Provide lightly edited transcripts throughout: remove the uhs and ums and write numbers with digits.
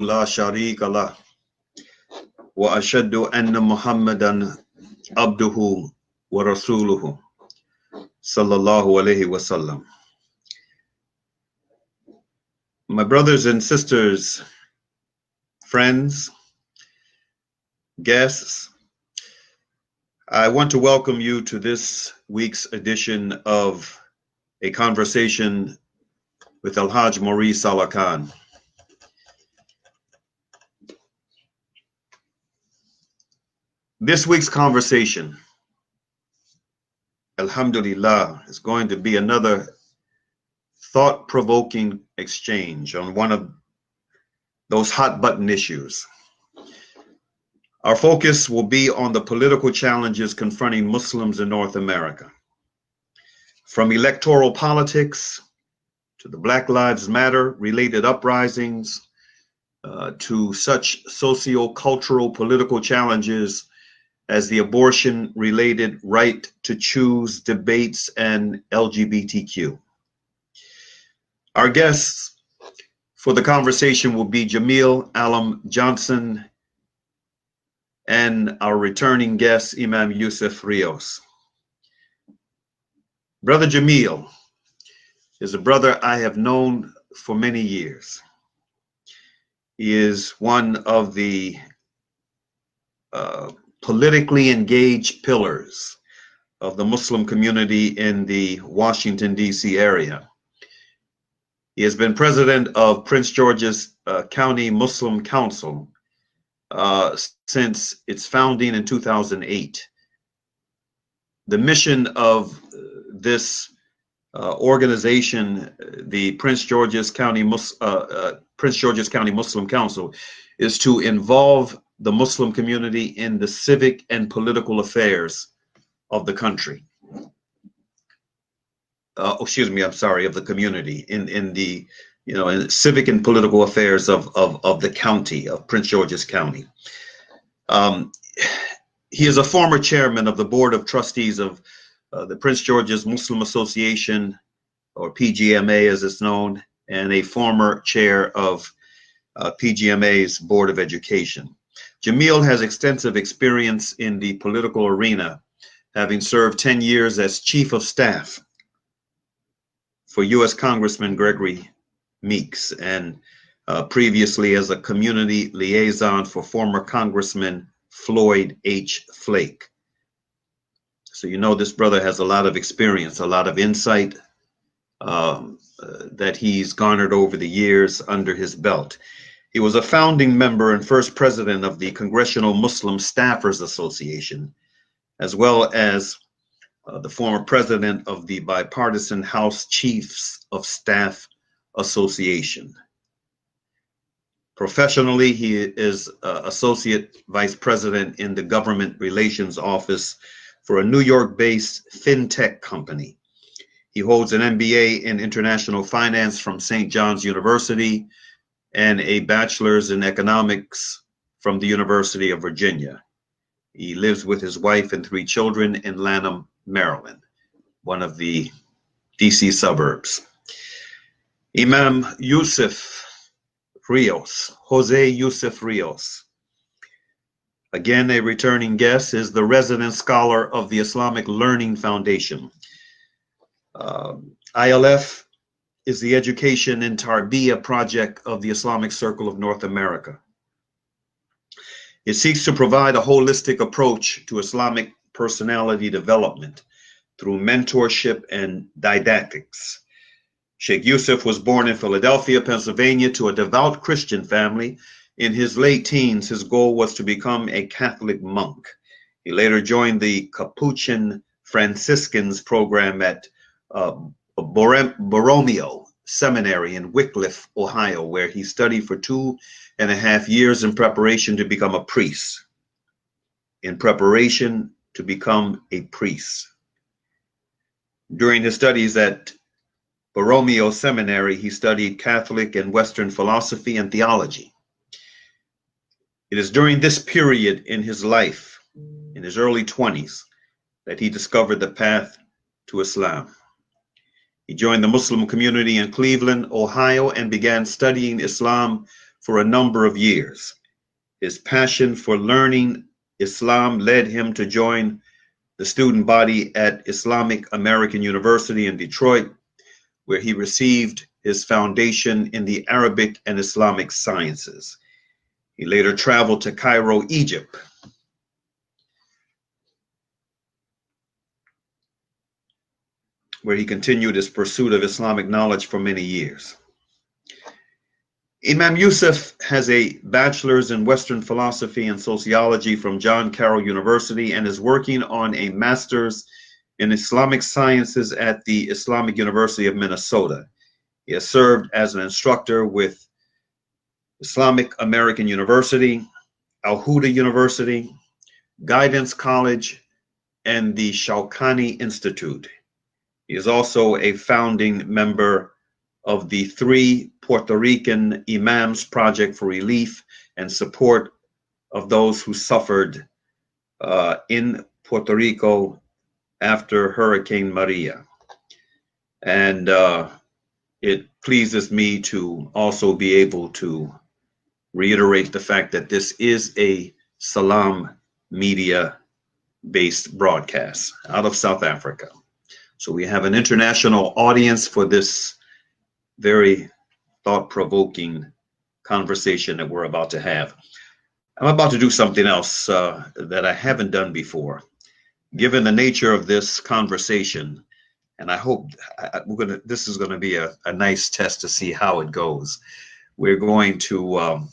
لا شريك له وأشهد أن محمدا عبده ورسوله صلى الله عليه وسلم. My brothers and sisters, friends, guests, I want to welcome you to this week's edition of A Conversation with El-Hajj Maurice Salah Khan. This week's conversation, alhamdulillah, is going to be another thought-provoking exchange on one of those hot-button issues. Our focus will be on the political challenges confronting Muslims in North America. From electoral politics to the Black Lives Matter related uprisings, to such socio-cultural political challenges as the abortion-related right to choose debates and LGBTQ. Our guests for the conversation will be Jameel Aalim-Johnson and our returning guest, Imam Yusuf Rios. Brother Jameel is a brother I have known for many years. He is one of the politically engaged pillars of the Muslim community in the Washington, D.C. area. He has been president of Prince George's County Muslim Council since its founding in 2008. The mission of this organization, the Prince George's County Muslim Council, is to involve the Muslim community in the civic and political affairs of the country. Of the community in the, in civic and political affairs of the county of Prince George's County. He is a former chairman of the board of trustees of the Prince George's Muslim Association, or PGMA as it's known, and a former chair of PGMA's Board of Education. Jameel has extensive experience in the political arena, having served 10 years as chief of staff for U.S. Congressman Gregory Meeks, and previously as a community liaison for former Congressman Floyd H. Flake. So this brother has a lot of experience, a lot of insight that he's garnered over the years under his belt. He was a founding member and first president of the Congressional Muslim Staffers Association, as well as the former president of the Bipartisan House Chiefs of Staff Association. Professionally, he is associate vice president in the government relations office for a New York-based fintech company. He holds an MBA in international finance from St. John's University and a bachelor's in economics from the University of Virginia. He lives with his wife and 3 children in Lanham, Maryland, one of the DC suburbs. Imam Yusuf Rios, Jose Yusuf Rios, again a returning guest, is the resident scholar of the Islamic Learning Foundation. ILF is the Education in Tarbiyah project of the Islamic Circle of North America. It seeks to provide a holistic approach to Islamic personality development through mentorship and didactics. Sheikh Yusuf was born in Philadelphia, Pennsylvania, to a devout Christian family. In his late teens, his goal was to become a Catholic monk. He later joined the Capuchin Franciscans program at Borromeo Seminary in Wickliffe, Ohio, where he studied for 2.5 years in preparation to become a priest. During his studies at Borromeo Seminary, he studied Catholic and Western philosophy and theology. It is during this period in his life, in his early 20s, that he discovered the path to Islam. He joined the Muslim community in Cleveland, Ohio, and began studying Islam for a number of years. His passion for learning Islam led him to join the student body at Islamic American University in Detroit, where he received his foundation in the Arabic and Islamic sciences. He later traveled to Cairo, Egypt, where he continued his pursuit of Islamic knowledge for many years. Imam Yusuf has a bachelor's in Western philosophy and sociology from John Carroll University and is working on a master's in Islamic sciences at the Islamic University of Minnesota. He has served as an instructor with Islamic American University, Al-Huda University, Guidance College, and the Shawkani Institute. He is also a founding member of the 3 Puerto Rican Imams Project for Relief and Support of those who suffered in Puerto Rico after Hurricane Maria. And it pleases me to also be able to reiterate the fact that this is a Salam media-based broadcast out of South Africa. So we have an international audience for this very thought-provoking conversation that we're about to have. I'm about to do something else that I haven't done before. Given the nature of this conversation, and I hope this is going to be a nice test to see how it goes. We're going to, I'm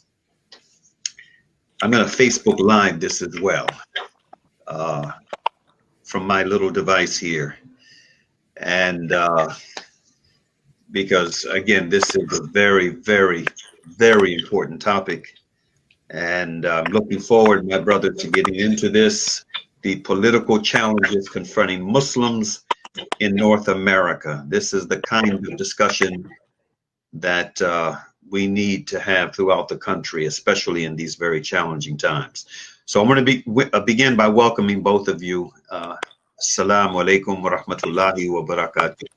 going to Facebook Live this as well from my little device here. And because again, this is a very, very, very important topic. And I'm looking forward, my brother, to getting into this, the political challenges confronting Muslims in North America. This is the kind of discussion that we need to have throughout the country, especially in these very challenging times. So I'm going to begin by welcoming both of you. Assalamu alaikum wa rahmatullahi wa barakatuh.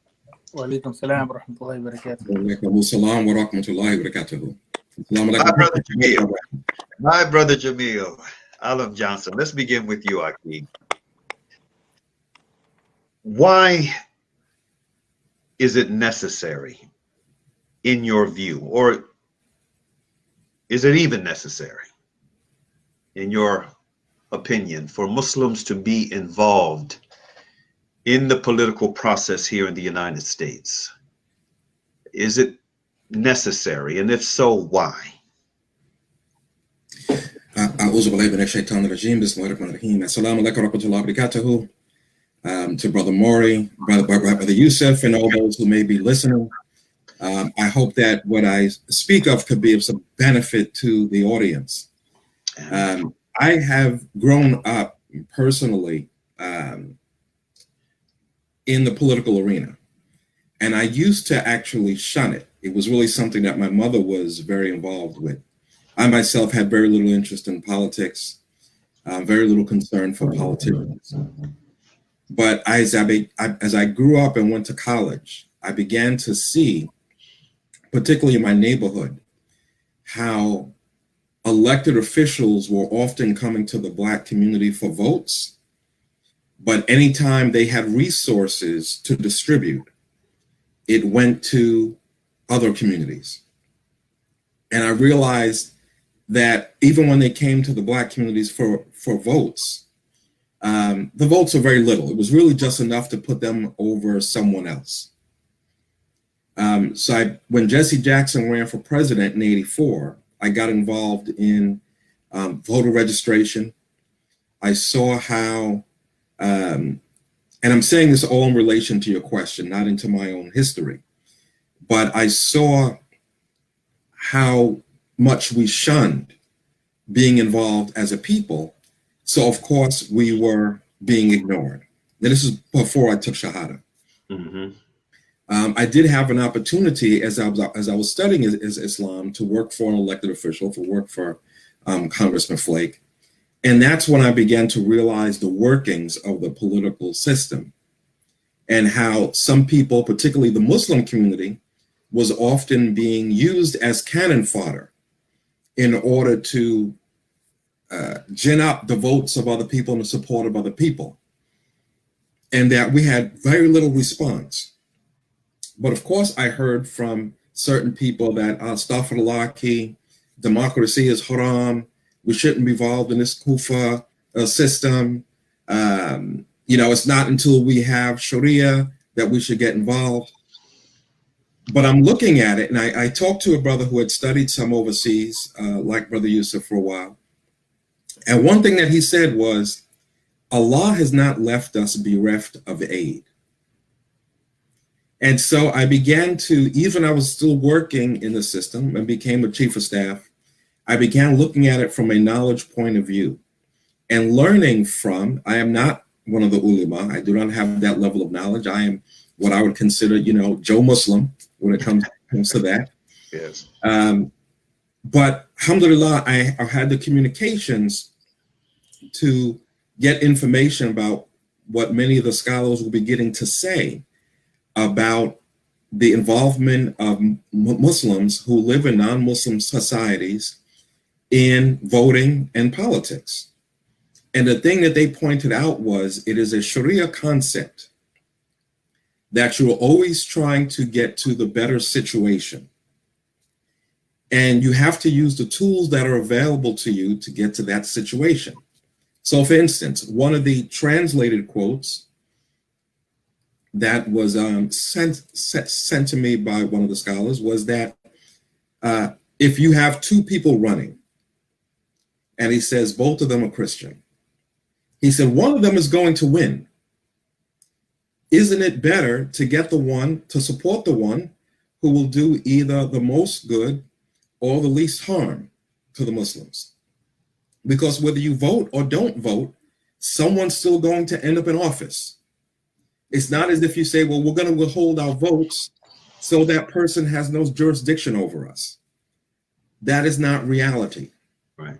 Wa alaikum salam wa rahmatullahi wa barakatuh. Wa alaikum salam wa rahmatullahi wa barakatuh. My brother Jameel. My brother Jameel Aalim-Johnson. Let's begin with you, Aki. Why is it necessary, in your view, or is it even necessary, in your opinion, for Muslims to be involved in the political process here in the United States? Is it necessary? And if so, why? To Brother Maury, Brother Yusuf, and all those who may be listening. I hope that what I speak of could be of some benefit to the audience. I have grown up personally in the political arena, and I used to actually shun it. It was really something that my mother was very involved with. I myself had very little interest in politics, very little concern for politicians. But as I grew up and went to college, I began to see, particularly in my neighborhood, how elected officials were often coming to the Black community for votes, but anytime they had resources to distribute, it went to other communities. And I realized that even when they came to the Black communities for votes, the votes were very little. It was really just enough to put them over someone else. When Jesse Jackson ran for president in '84, I got involved in voter registration. I saw how, and I'm saying this all in relation to your question, not into my own history, but I saw how much we shunned being involved as a people. So of course we were being ignored. Now, this is before I took Shahada. Mm-hmm. I did have an opportunity as I was studying Islam to work for an elected official, to work for Congressman Flake. And that's when I began to realize the workings of the political system and how some people, particularly the Muslim community, was often being used as cannon fodder in order to gin up the votes of other people and the support of other people. And that we had very little response. But of course, I heard from certain people that astaghfirullah, democracy is haram, we shouldn't be involved in this kufa system. It's not until we have Sharia that we should get involved. But I'm looking at it, and I talked to a brother who had studied some overseas, like Brother Yusuf, for a while. And one thing that he said was, Allah has not left us bereft of aid. And so I began to, even I was still working in the system and became a chief of staff, I began looking at it from a knowledge point of view and learning from, I am not one of the ulama, I do not have that level of knowledge. I am what I would consider, Joe Muslim when it comes to that. Yes. But alhamdulillah, I had the communications to get information about what many of the scholars will be getting to say about the involvement of Muslims who live in non-Muslim societies in voting and politics. And the thing that they pointed out was it is a Sharia concept that you're always trying to get to the better situation. And you have to use the tools that are available to you to get to that situation. So for instance, one of the translated quotes that was sent to me by one of the scholars was that if you have two people running, and he says both of them are Christian, he said one of them is going to win. Isn't it better to get the one, to support the one who will do either the most good or the least harm to the Muslims? Because whether you vote or don't vote, someone's still going to end up in office. It's not as if you say, well, we're going to withhold our votes so that person has no jurisdiction over us. That is not reality. Right.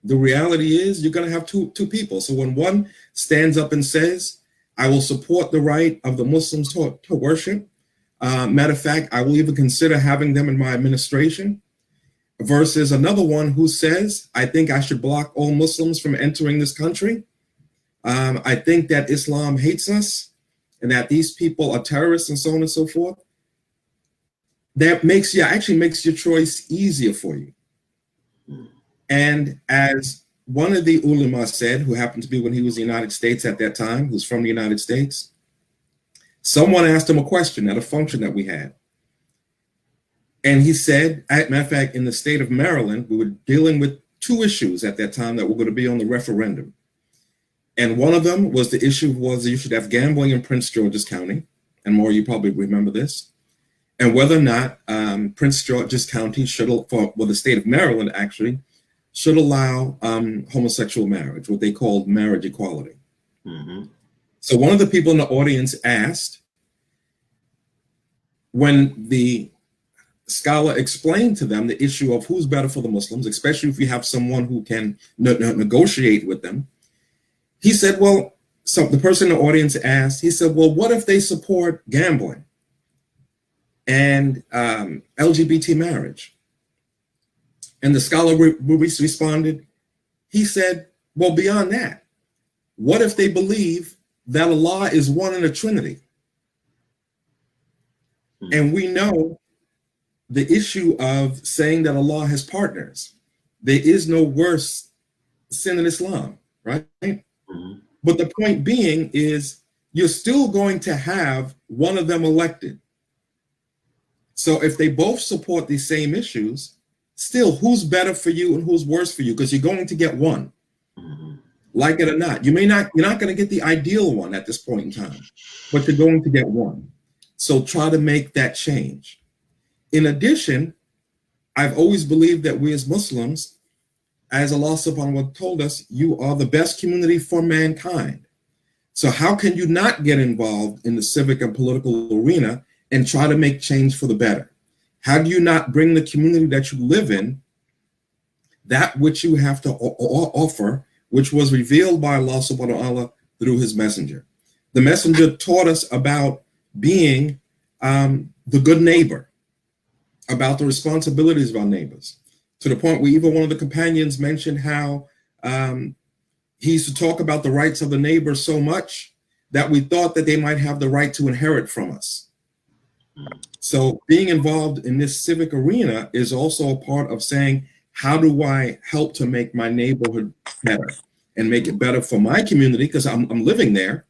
The reality is you're going to have two people. So when one stands up and says, I will support the right of the Muslims to worship. Matter of fact, I will even consider having them in my administration, versus another one who says, I think I should block all Muslims from entering this country. I think that Islam hates us and that these people are terrorists and so on and so forth. That actually makes your choice easier for you. And as one of the ulama said, who happened to be when he was in the United States at that time, who's from the United States, someone asked him a question at a function that we had. And he said, matter of fact, in the state of Maryland, we were dealing with two issues at that time that were going to be on the referendum. And one of them was the issue you should have gambling in Prince George's County. And more, you probably remember this. And whether or not Prince George's County the state of Maryland actually, should allow homosexual marriage, what they called marriage equality. Mm-hmm. So one of the people in the audience asked, when the scholar explained to them the issue of who's better for the Muslims, especially if you have someone who can negotiate with them, he said, so the person in the audience asked, he said, well, what if they support gambling and LGBT marriage? And the scholar responded, he said, well, beyond that, what if they believe that Allah is one in a Trinity? And we know the issue of saying that Allah has partners. There is no worse sin in Islam, right? Mm-hmm. But the point being is you're still going to have one of them elected. So if they both support these same issues, still, who's better for you and who's worse for you? Because you're going to get one, like it or not. You're not going to get the ideal one at this point in time, but you're going to get one. So try to make that change. In addition, I've always believed that we as Muslims, as Allah subhanahu wa ta'ala told us, you are the best community for mankind. So how can you not get involved in the civic and political arena and try to make change for the better? How do you not bring the community that you live in that which you have to offer, which was revealed by Allah subhanahu wa ta'ala through his messenger? The messenger taught us about being the good neighbor, about the responsibilities of our neighbors. to the point where even one of the companions mentioned how he used to talk about the rights of the neighbor so much that we thought that they might have the right to inherit from us. So being involved in this civic arena is also a part of saying, how do I help to make my neighborhood better and make it better for my community? Because I'm living there.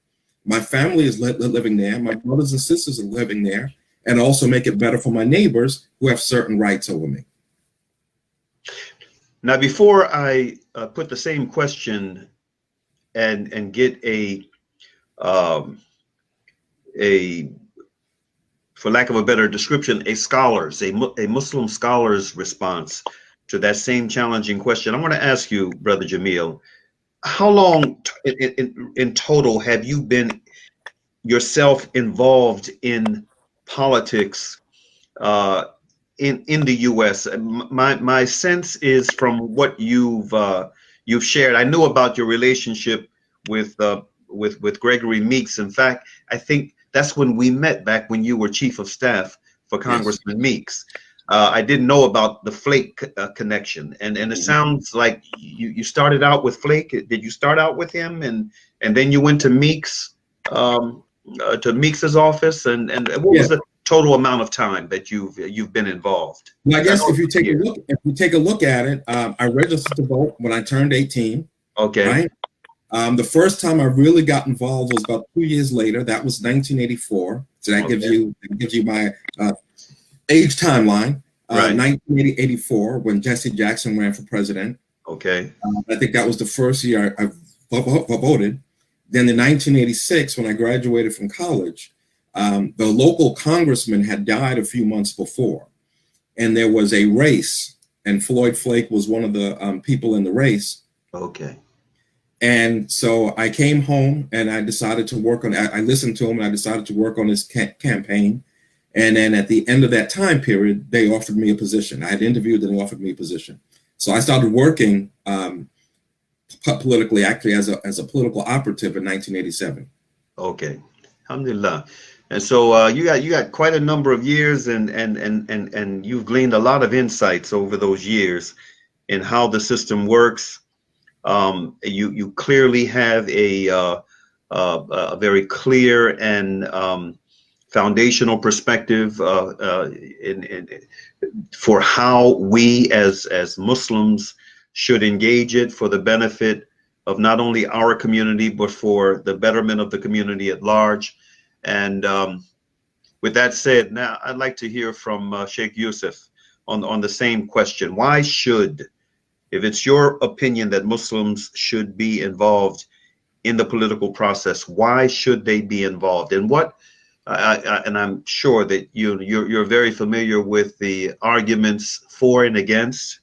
My family is living there. My brothers and sisters are living there. And also make it better for my neighbors who have certain rights over me. Now, before I put the same question and get for lack of a better description, a Muslim scholar's response to that same challenging question, I want to ask you, Brother Jameel, how long in total have you been yourself involved in politics in the U.S.? My sense is from what you've shared. I knew about your relationship with Gregory Meeks. In fact, I think that's when we met, back when you were chief of staff for Congressman Meeks. I didn't know about the Flake connection, and it sounds like you started out with Flake. Did you start out with him, and then you went to Meeks, to Meeks's office, and what was the total amount of time that you've been involved? Well, I guess if you take a look at it, I registered to vote when I turned 18. Okay. Right. The first time I really got involved was about 2 years later. That was 1984. So that gives you my age timeline. Right. 1984, when Jesse Jackson ran for president. Okay. I think that was the first year I voted. Then in 1986, when I graduated from college, the local congressman had died a few months before, and there was a race, and Floyd Flake was one of the people in the race. Okay. And so I came home and I decided to work on, I listened to him and I decided to work on his campaign. And then at the end of that time period, they offered me a position. I had interviewed and they offered me a position. So I started working politically, actually as a political operative in 1987. Okay. Alhamdulillah. And so you got quite a number of years, and you've gleaned a lot of insights over those years in how the system works. You clearly have a very clear and foundational perspective for how we as Muslims should engage it for the benefit of not only our community, but for the betterment of the community at large. And with that said, now I'd like to hear from Sheikh Yusuf on the same question. Why should, if it's your opinion that Muslims should be involved in the political process, why should they be involved? And what, and I'm sure that you're very familiar with the arguments for and against.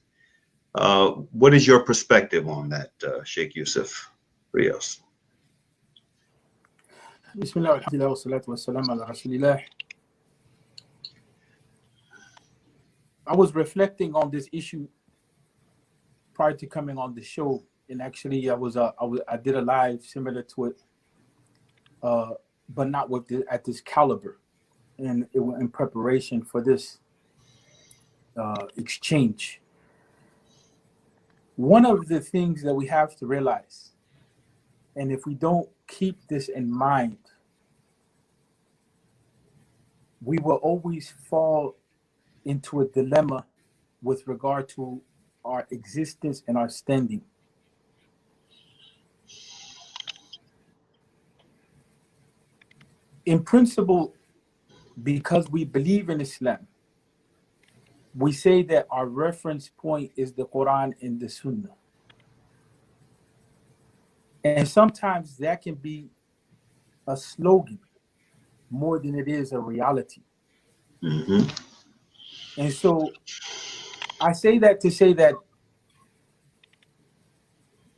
What is your perspective on that, Sheikh Yusuf Rios? Bismillah, alhamdulillah, wa salatu wa salam ala rasulillah. I was reflecting on this issue prior to coming on the show, and actually I did a live similar to it, but not with at this caliber, and it was in preparation for this exchange. One of the things that we have to realize, and if we don't keep this in mind, we will always fall into a dilemma with regard to our existence and our standing. In principle, because we believe in Islam, we say that our reference point is the Quran and the Sunnah. And sometimes that can be a slogan more than it is a reality. Mm-hmm. And so I say that to say that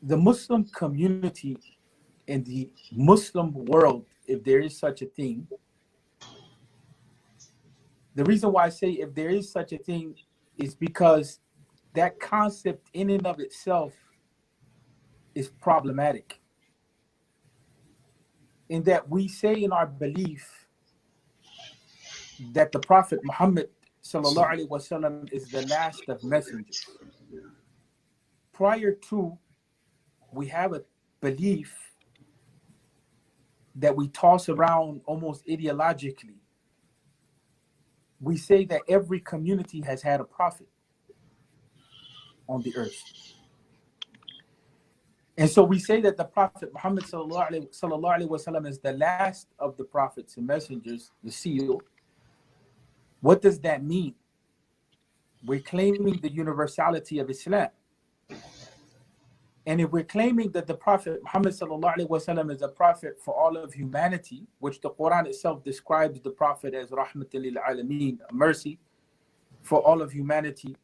the Muslim community and the Muslim world, if there is such a thing, the reason why I say if there is such a thing is because that concept in and of itself is problematic. In that we say in our belief that the Prophet Muhammad sallallahu alaihi wasallam is the last of messengers. prior to, we have a belief that we toss around almost ideologically. We say that every community has had a prophet on the earth. And so we say that the Prophet Muhammad sallallahu alaihi wasallam is the last of the prophets and messengers, the seal. What does that mean? We're claiming the universality of Islam. And if we're claiming that the Prophet Muhammad sallallahu alaihi wasallam is a prophet for all of humanity, which the Quran itself describes the Prophet as rahmatan lil alameen, mercy for all of humanity,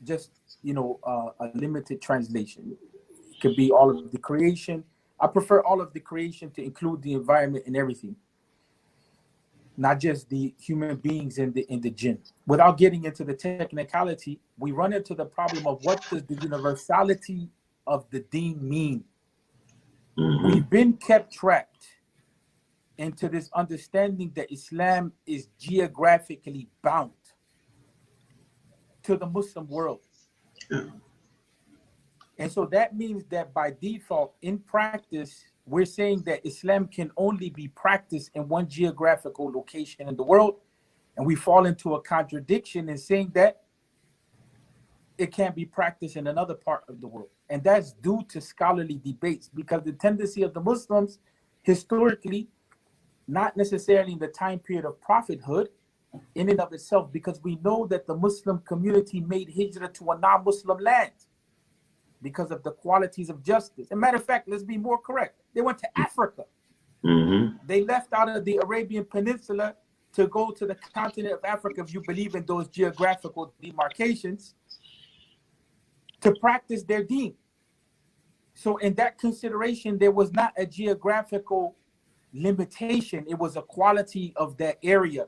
just, you know, a limited translation. It could be all of the creation. I prefer all of the creation to include the environment and everything, not just the human beings and the jinn. Without getting into the technicality, we run into the problem of what does the universality of the deen mean? We've been kept trapped into this understanding that Islam is geographically bound to the Muslim world. And so that means that by default, in practice, we're saying that Islam can only be practiced in one geographical location in the world. And we fall into a contradiction in saying that it can't be practiced in another part of the world. And that's due to scholarly debates, because the tendency of the Muslims historically, not necessarily in the time period of prophethood in and of itself, because we know that the Muslim community made hijrah to a non-Muslim land because of the qualities of justice. As a matter of fact, let's be more correct. They went to Africa. They left out of the Arabian Peninsula to go to the continent of Africa, if you believe in those geographical demarcations, to practice their deen. So in that consideration, there was not a geographical limitation. It was a quality of that area,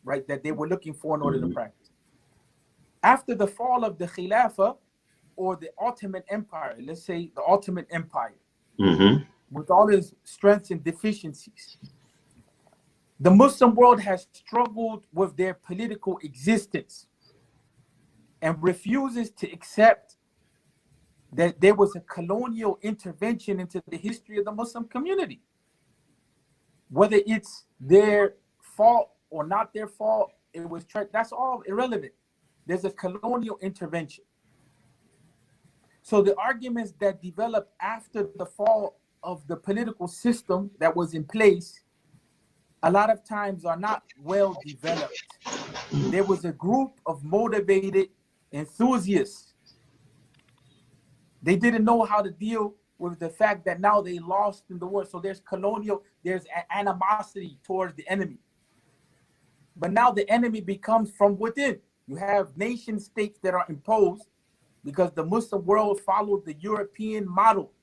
right, that they were looking for in order to practice. After the fall of the Khilafah, or the Ottoman Empire, let's say the Ottoman Empire, with all its strengths and deficiencies, the Muslim world has struggled with their political existence and refuses to accept that there was a colonial intervention into the history of the Muslim community. Whether it's their fault or not their fault, that's all irrelevant. There's a colonial intervention. So the arguments that developed after the fall of the political system that was in place, a lot of times are not well developed. There was a group of motivated enthusiasts. They didn't know how to deal with the fact that now they lost in the war. So there's animosity towards the enemy. But now the enemy becomes from within. You have nation states that are imposed because the Muslim world followed the European model.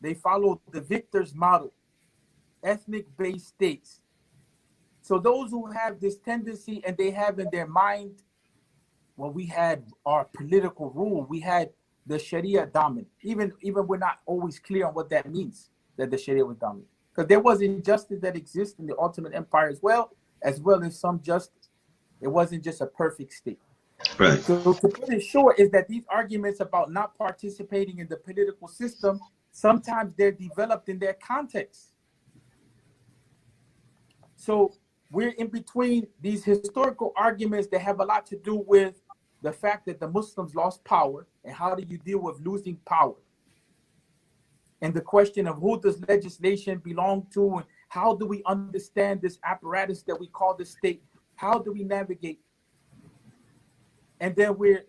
They followed the victor's model, ethnic-based states. So those who have this tendency and they have in their mind, well, we had our political rule, we had the Sharia dominant. Even we're not always clear on what that means, that the Sharia was dominant. Because there was injustice that exists in the Ottoman Empire as well as some justice. It wasn't just a perfect state. Right. So to put it short is that these arguments about not participating in the political system, sometimes they're developed in their context. So we're in between these historical arguments that have a lot to do with the fact that the Muslims lost power, and how do you deal with losing power? And the question of who does legislation belong to, and how do we understand this apparatus that we call the state? How do we navigate? And then we're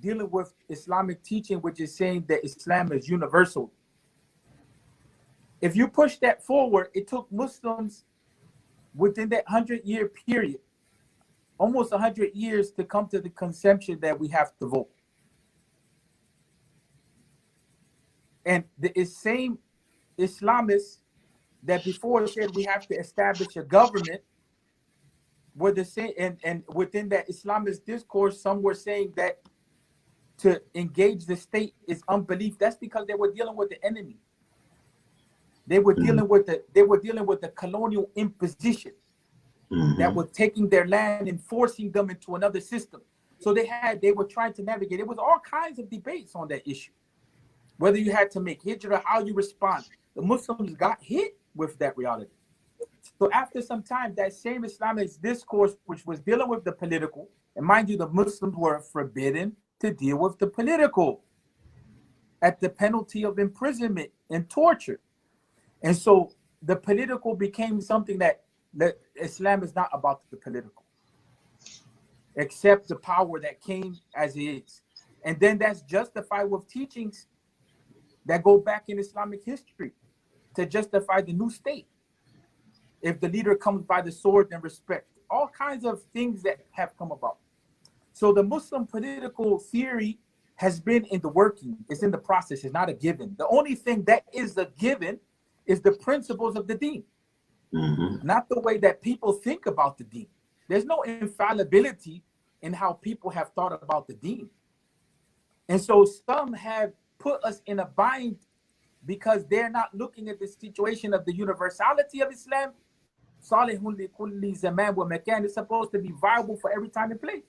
dealing with Islamic teaching, which is saying that Islam is universal. If you push that forward, it took Muslims within that 100-year period, almost 100 years, to come to the conception that we have to vote. And the same Islamists that before said we have to establish a government were the same, and within that Islamist discourse, some were saying that to engage the state is unbelief. That's because they were dealing with the enemy. They were dealing with the colonial imposition that was taking their land and forcing them into another system. So they were trying to navigate. It was all kinds of debates on that issue. Whether you had to make hijrah, how you respond. The Muslims got hit with that reality. So after some time, that same Islamic discourse, which was dealing with the political, and mind you, the Muslims were forbidden to deal with the political at the penalty of imprisonment and torture. And so the political became something that Islam is not about the political, except the power that came as it is. And then that's justified with teachings that go back in Islamic history to justify the new state. If the leader comes by the sword, then respect. All kinds of things that have come about. So the Muslim political theory has been in the working. It's in the process. It's not a given. The only thing that is a given is the principles of the deen, not the way that people think about the deen. There's no infallibility in how people have thought about the deen. And so some have put us in a bind because they're not looking at the situation of the universality of Islam. Salihun li kulli zaman wa makan is supposed to be viable for every time and place.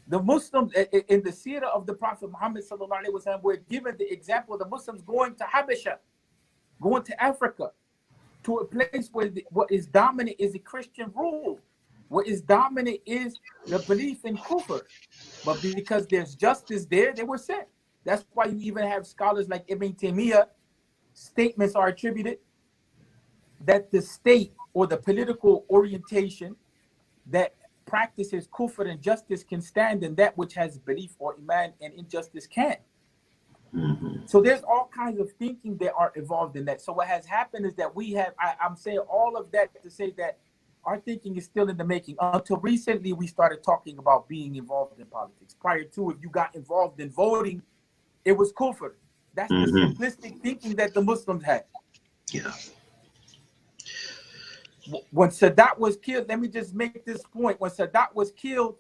The Muslims in the seerah of the Prophet Muhammad sallallahu alaihi wasallam were given the example of the Muslims going to Habasha, going to Africa, to a place where what is dominant is the Christian rule. What is dominant is the belief in kufr. But because there's justice there, they were sent. That's why you even have scholars like Ibn Taymiyyah, statements are attributed that the state or the political orientation that practices kufr and justice can stand, and that which has belief or iman and injustice can. So there's all kinds of thinking that are involved in that. So what has happened is that we have, I'm saying all of that to say that our thinking is still in the making. Until recently, we started talking about being involved in politics. Prior to, if you got involved in voting, it was kufr. That's the simplistic thinking that the Muslims had. Yeah. When Sadat was killed, let me just make this point. When Sadat was killed,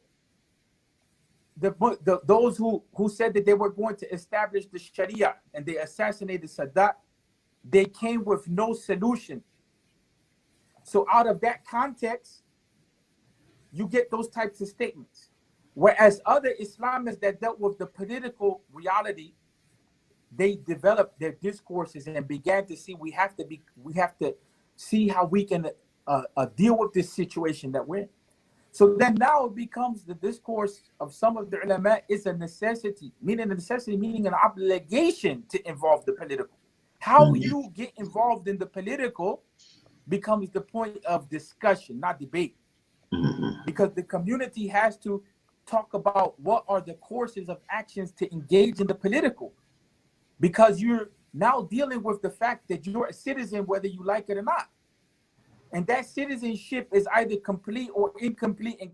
those who said that they were going to establish the Sharia and they assassinated Sadat, they came with no solution. So out of that context, you get those types of statements. Whereas other Islamists that dealt with the political reality, they developed their discourses and began to see we have to see how we can deal with this situation that we're in. So then now it becomes the discourse of some of the ulama is a necessity, meaning an obligation to involve the political. How you get involved in the political becomes the point of discussion, not debate. Because the community has to talk about what are the courses of actions to engage in the political. Because you're now dealing with the fact that you're a citizen, whether you like it or not. And that citizenship is either complete or incomplete and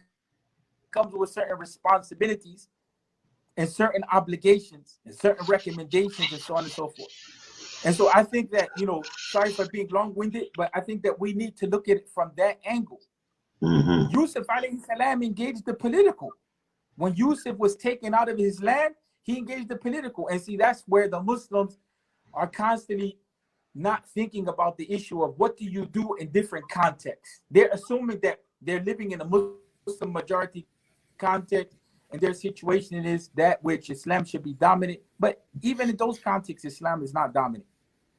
comes with certain responsibilities and certain obligations and certain recommendations and so on and so forth. And so I think that, sorry for being long-winded, but I think that we need to look at it from that angle. Yusuf alayhi salam engaged the political. When Yusuf was taken out of his land, he engaged the political. And see, that's where the Muslims are constantly not thinking about the issue of what do you do in different contexts. They're assuming that they're living in a Muslim majority context and their situation is that which Islam should be dominant. But even in those contexts, Islam is not dominant.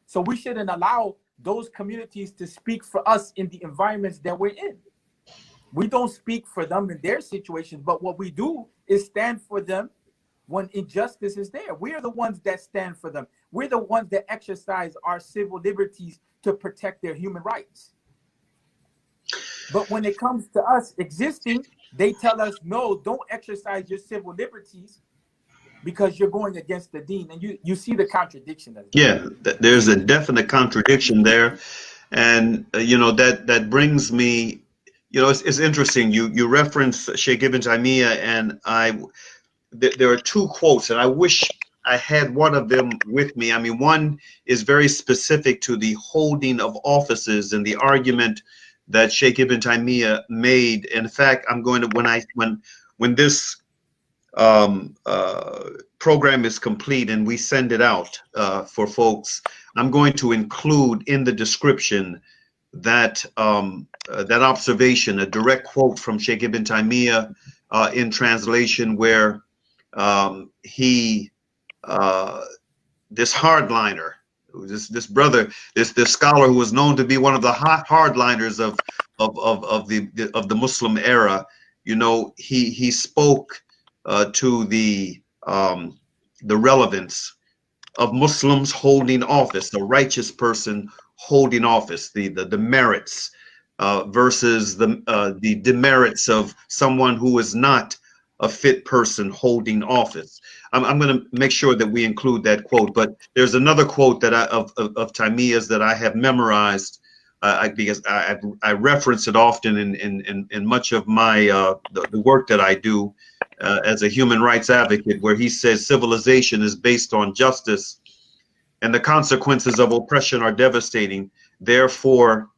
So we shouldn't allow those communities to speak for us in the environments that we're in. We don't speak for them in their situations, but what we do is stand for them when injustice is there. We're the ones that stand for them. We're the ones that exercise our civil liberties to protect their human rights. But when it comes to us existing, they tell us, no, don't exercise your civil liberties because you're going against the deen. And you see the contradiction. Yeah, there's a definite contradiction there. And, that brings me, it's interesting. You reference Sheikh Ibn Taymiyyah, and there are two quotes, and I wish I had one of them with me. I mean, one is very specific to the holding of offices and the argument that Sheikh Ibn Taymiyyah made. In fact, I'm going to, when this program is complete and we send it out for folks, I'm going to include in the description that that observation, a direct quote from Sheikh Ibn Taymiyyah in translation, where he this hardliner, this brother, this scholar who was known to be one of the hot hardliners of the Muslim era, you know, he spoke to the relevance of Muslims holding office, the righteous person holding office, the merits versus the demerits of someone who is not a fit person holding office. I'm going to make sure that we include that quote, but there's another quote that of Taymiyyah's that I have memorized because I reference it often in much of my the work that I do as a human rights advocate, where he says civilization is based on justice and the consequences of oppression are devastating. Therefore,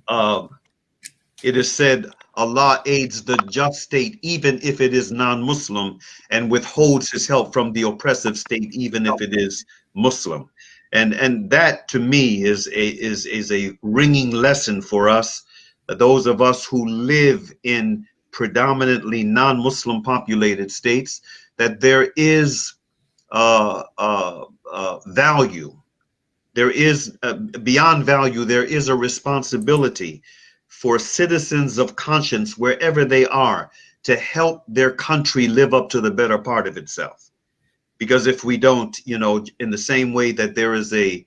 it is said, Allah aids the just state even if it is non-Muslim, and withholds his help from the oppressive state even if it is Muslim. And that to me is a ringing lesson for us, those of us who live in predominantly non-Muslim populated states, that there is value. There is beyond value, there is a responsibility for citizens of conscience wherever they are to help their country live up to the better part of itself. Because if we don't, you know, in the same way that there is a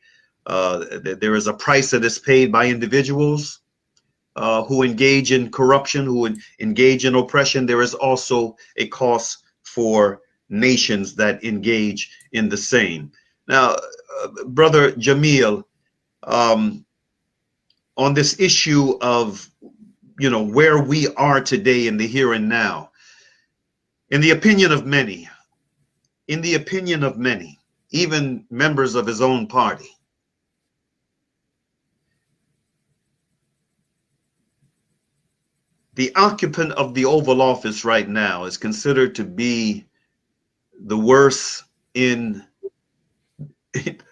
price that is paid by individuals who engage in corruption, who engage in oppression, there is also a cost for nations that engage in the same. Now, Brother Jameel, on this issue of, you know, where we are today in the here and now, in the opinion of many, even members of his own party, the occupant of the Oval Office right now is considered to be the worst in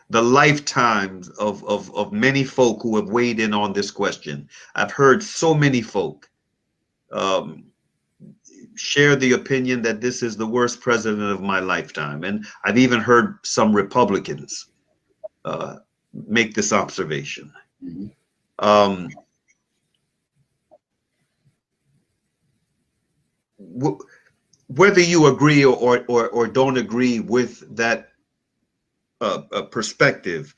the lifetimes of many folk who have weighed in on this question. I've heard so many folk share the opinion that this is the worst president of my lifetime. And I've even heard some Republicans make this observation. Mm-hmm. Whether you agree or don't agree with that perspective,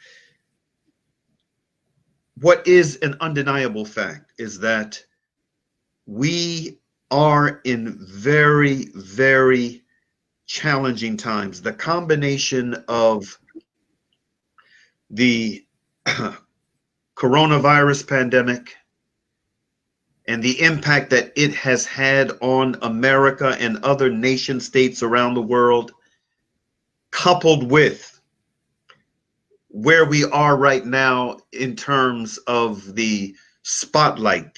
what is an undeniable fact is that we are in very, very challenging times. The combination of the coronavirus pandemic and the impact that it has had on America and other nation states around the world, coupled with where we are right now in terms of the spotlight,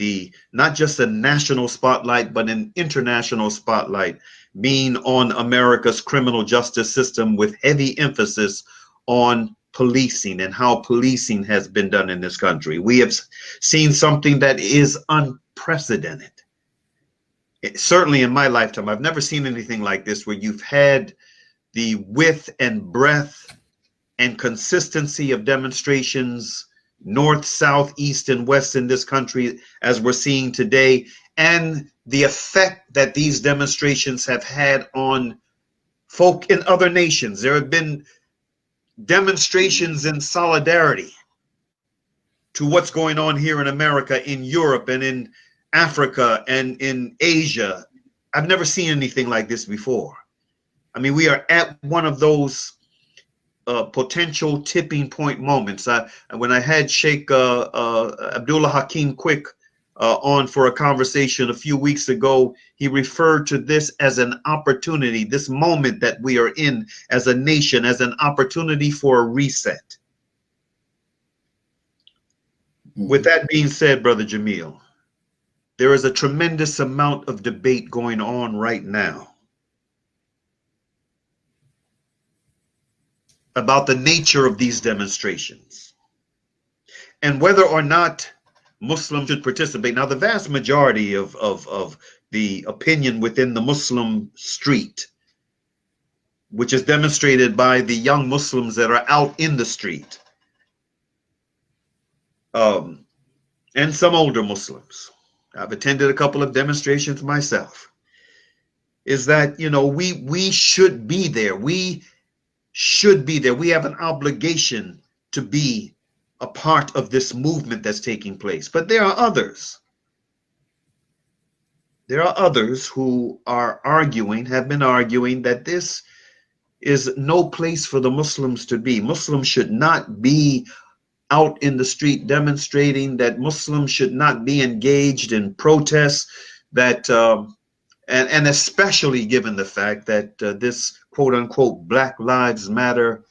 not just a national spotlight, but an international spotlight being on America's criminal justice system, with heavy emphasis on policing and how policing has been done in this country. We have seen something that is unprecedented. Certainly in my lifetime, I've never seen anything like this, where you've had the width and breadth and consistency of demonstrations, north, south, east, and west in this country, as we're seeing today, and the effect that these demonstrations have had on folk in other nations. There have been demonstrations in solidarity to what's going on here in America, in Europe, and in Africa, and in Asia. I've never seen anything like this before. I mean, we are at one of those potential tipping point moments. When I had Sheikh Abdullah Hakim Quick on for a conversation a few weeks ago, he referred to this as an opportunity, this moment that we are in as a nation, as an opportunity for a reset. Mm-hmm. With that being said, Brother Jameel, there is a tremendous amount of debate going on right now about the nature of these demonstrations and whether or not Muslims should participate. Now, the vast majority of the opinion within the Muslim street which is demonstrated by the young Muslims that are out in the street, and some older Muslims. I've attended a couple of demonstrations myself. Is that, you know, we should be there. We should be there. We have an obligation to be a part of this movement that's taking place. But there are others. There are others who are arguing, have been arguing, that this is no place for the Muslims to be. Muslims should not be out in the street demonstrating, that Muslims should not be engaged in protests, that and especially given the fact that this quote unquote Black Lives Matter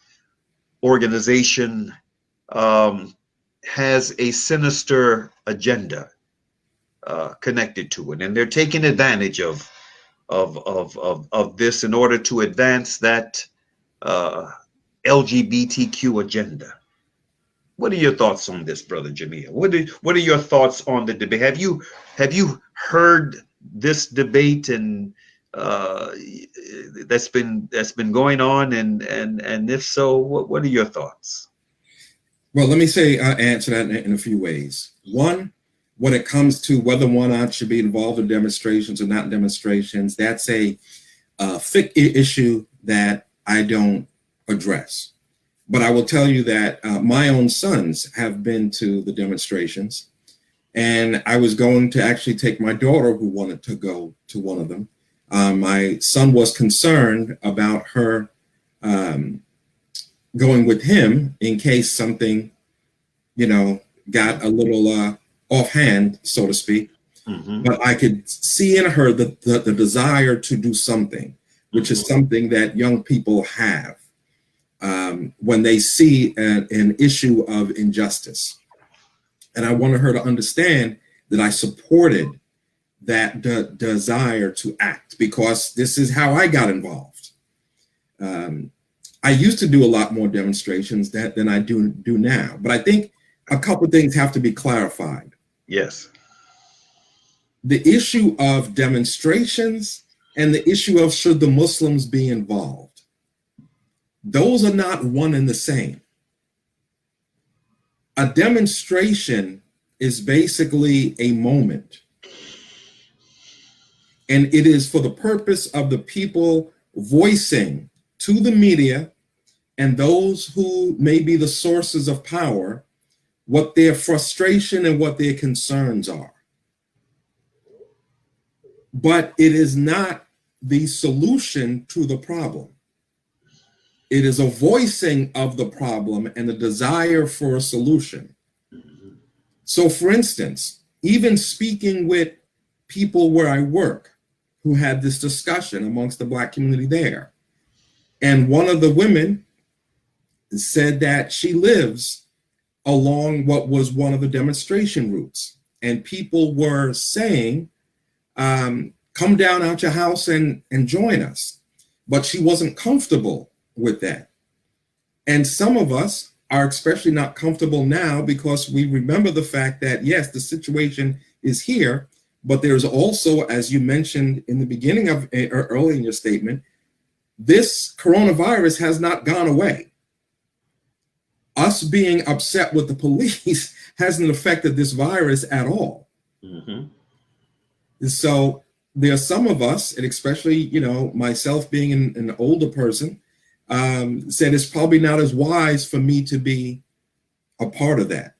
organization has a sinister agenda connected to it, and they're taking advantage of this in order to advance that LGBTQ agenda. What are your thoughts on this, Brother Jameel? What are your thoughts on the debate? Have you heard this debate and that's been going on, and if so, what are your thoughts? Well, let me say answer that in a few ways. One, when it comes to whether one or not should be involved in demonstrations or not demonstrations, that's a thick issue that I don't address. But I will tell you that my own sons have been to the demonstrations, and I was going to actually take my daughter, who wanted to go to one of them. My son was concerned about her going with him in case something, you know, got a little offhand, so to speak. Mm-hmm. But I could see in her the desire to do something, which is something that young people have when they see an issue of injustice. And I wanted her to understand that I supported that desire to act, because this is how I got involved. I used to do a lot more demonstrations than I do now, but I think a couple of things have to be clarified. Yes. The issue of demonstrations and the issue of should the Muslims be involved, those are not one and the same. A demonstration is basically a moment, and it is for the purpose of the people voicing to the media and those who may be the sources of power what their frustration and what their concerns are. But it is not the solution to the problem. It is a voicing of the problem and the desire for a solution. So for instance, even speaking with people where I work who had this discussion amongst the Black community there, and one of the women said that she lives along what was one of the demonstration routes, and people were saying, come down out your house and join us. But she wasn't comfortable with that. And some of us are especially not comfortable now because we remember the fact that, yes, the situation is here, but there's also, as you mentioned in the beginning of early in your statement, this coronavirus has not gone away. Us being upset with the police hasn't affected this virus at all. Mm-hmm. So there are some of us, and especially, you know, myself being an older person, said it's probably not as wise for me to be a part of that,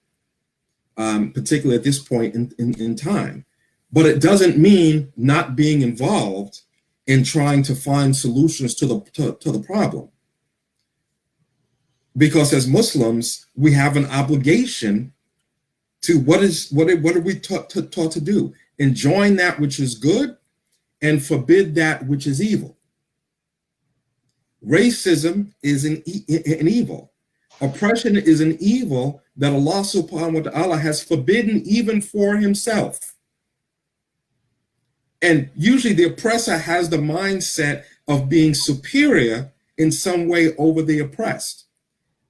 particularly at this point in time. But it doesn't mean not being involved in trying to find solutions to the problem. Because as Muslims, we have an obligation to what are we taught to do? Enjoin that which is good and forbid that which is evil. Racism is an evil. Oppression is an evil that Allah subhanahu wa ta'ala has forbidden even for himself. And usually the oppressor has the mindset of being superior in some way over the oppressed.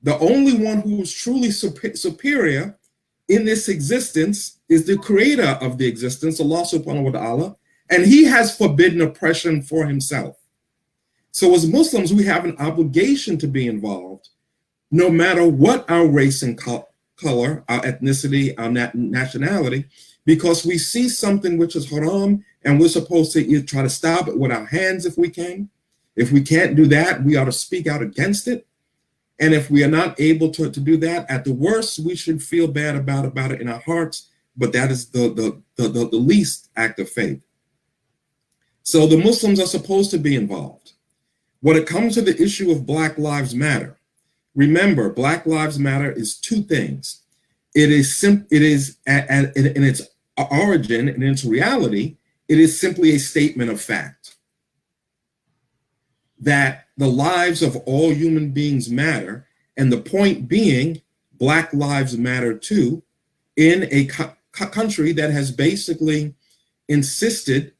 The only one who is truly superior in this existence is the creator of the existence, Allah subhanahu wa ta'ala, and he has forbidden oppression for himself. So as Muslims, we have an obligation to be involved, no matter what our race and color, our ethnicity, our nationality, because we see something which is haram, and we're supposed to try to stop it with our hands if we can. If we can't do that, we ought to speak out against it. And if we are not able to do that, at the worst, we should feel bad about it in our hearts, but that is the least act of faith. So the Muslims are supposed to be involved. When it comes to the issue of Black Lives Matter, remember, Black Lives Matter is two things. It is in its origin and its reality, it is simply a statement of fact that the lives of all human beings matter, and the point being, Black lives matter too, in a country that has basically insisted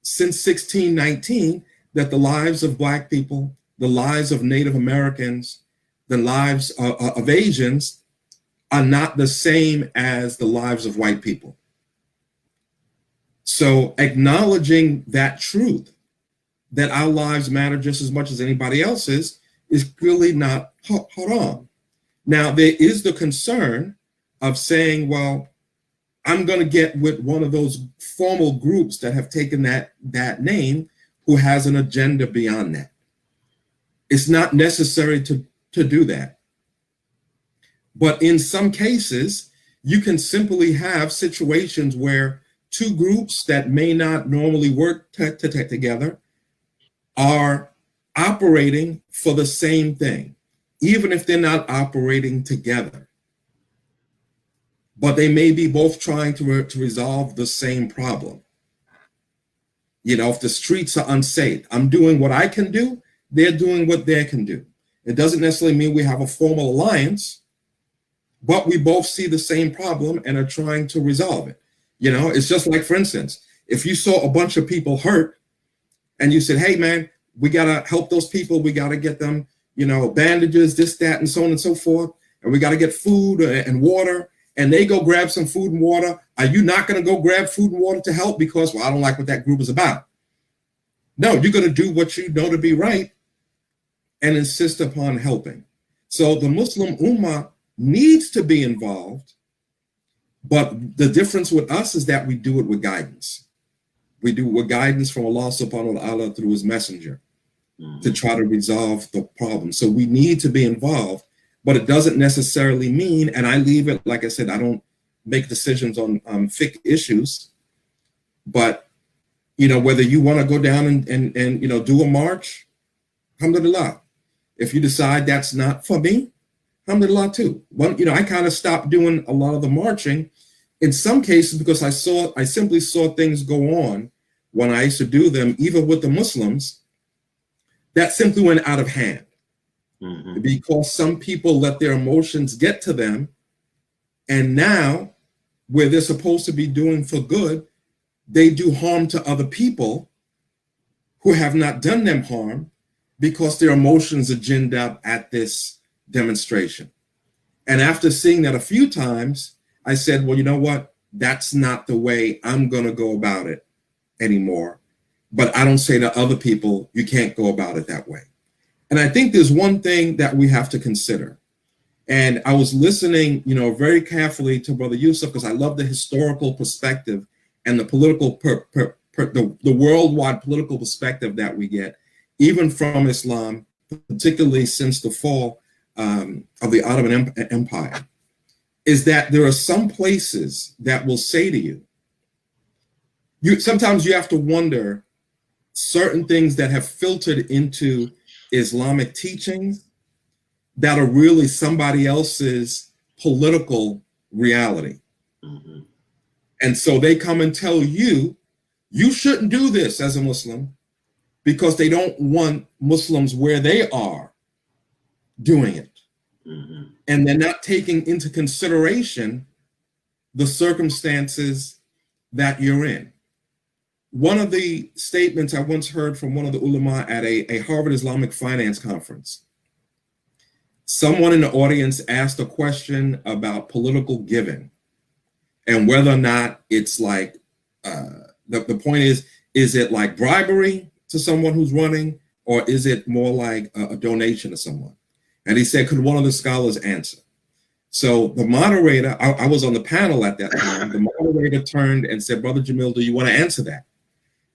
since 1619 that the lives of Black people, the lives of Native Americans, the lives of Asians are not the same as the lives of white people. So acknowledging that truth, that our lives matter just as much as anybody else's, is really not haram. Now, there is the concern of saying, well, I'm going to get with one of those formal groups that have taken that name who has an agenda beyond that. It's not necessary to do that. But in some cases, you can simply have situations where two groups that may not normally work together are operating for the same thing, even if they're not operating together. But they may be both trying to resolve the same problem. You know, if the streets are unsafe, I'm doing what I can do, they're doing what they can do. It doesn't necessarily mean we have a formal alliance, but we both see the same problem and are trying to resolve it. You know, it's just like, for instance, if you saw a bunch of people hurt and you said, hey, man, we got to help those people. We got to get them, you know, bandages, this, that, and so on and so forth. And we got to get food and water. And they go grab some food and water. Are you not going to go grab food and water to help because, well, I don't like what that group is about? No, you're going to do what you know to be right and insist upon helping. So the Muslim Ummah needs to be involved, but the difference with us is that we do it with guidance. We do it with guidance from Allah subhanahu wa ta'ala through his messenger to try to resolve the problem. So we need to be involved, but it doesn't necessarily mean, and I leave it, like I said, I don't make decisions on fiqh issues, but, you know, whether you want to go down and you know, do a march, alhamdulillah. If you decide that's not for me, alhamdulillah too. Well, you know, I kind of stopped doing a lot of the marching in some cases because I simply saw things go on when I used to do them, even with the Muslims, that simply went out of hand. Because some people let their emotions get to them, and now where they're supposed to be doing for good, they do harm to other people who have not done them harm because their emotions are ginned up at this demonstration. And after seeing that a few times, I said, well, you know what? That's not the way I'm going to go about it anymore. But I don't say to other people, you can't go about it that way. And I think there's one thing that we have to consider. And I was listening, you know, very carefully to Brother Yusuf because I love the historical perspective and the political, the worldwide political perspective that we get, even from Islam, particularly since the fall of the Ottoman Empire, is that there are some places that will say to you, sometimes you have to wonder certain things that have filtered into Islamic teachings that are really somebody else's political reality. And so they come and tell you, you shouldn't do this as a Muslim because they don't want Muslims where they are doing it. And they're not taking into consideration the circumstances that you're in. One of the statements I once heard from one of the ulama at a Harvard Islamic Finance conference, someone in the audience asked a question about political giving and whether or not it's like, the point is it like bribery to someone who's running, or is it more like a donation to someone? And he said, could one of the scholars answer? So the moderator, I was on the panel at that time, the moderator turned and said, Brother Jameel, do you want to answer that?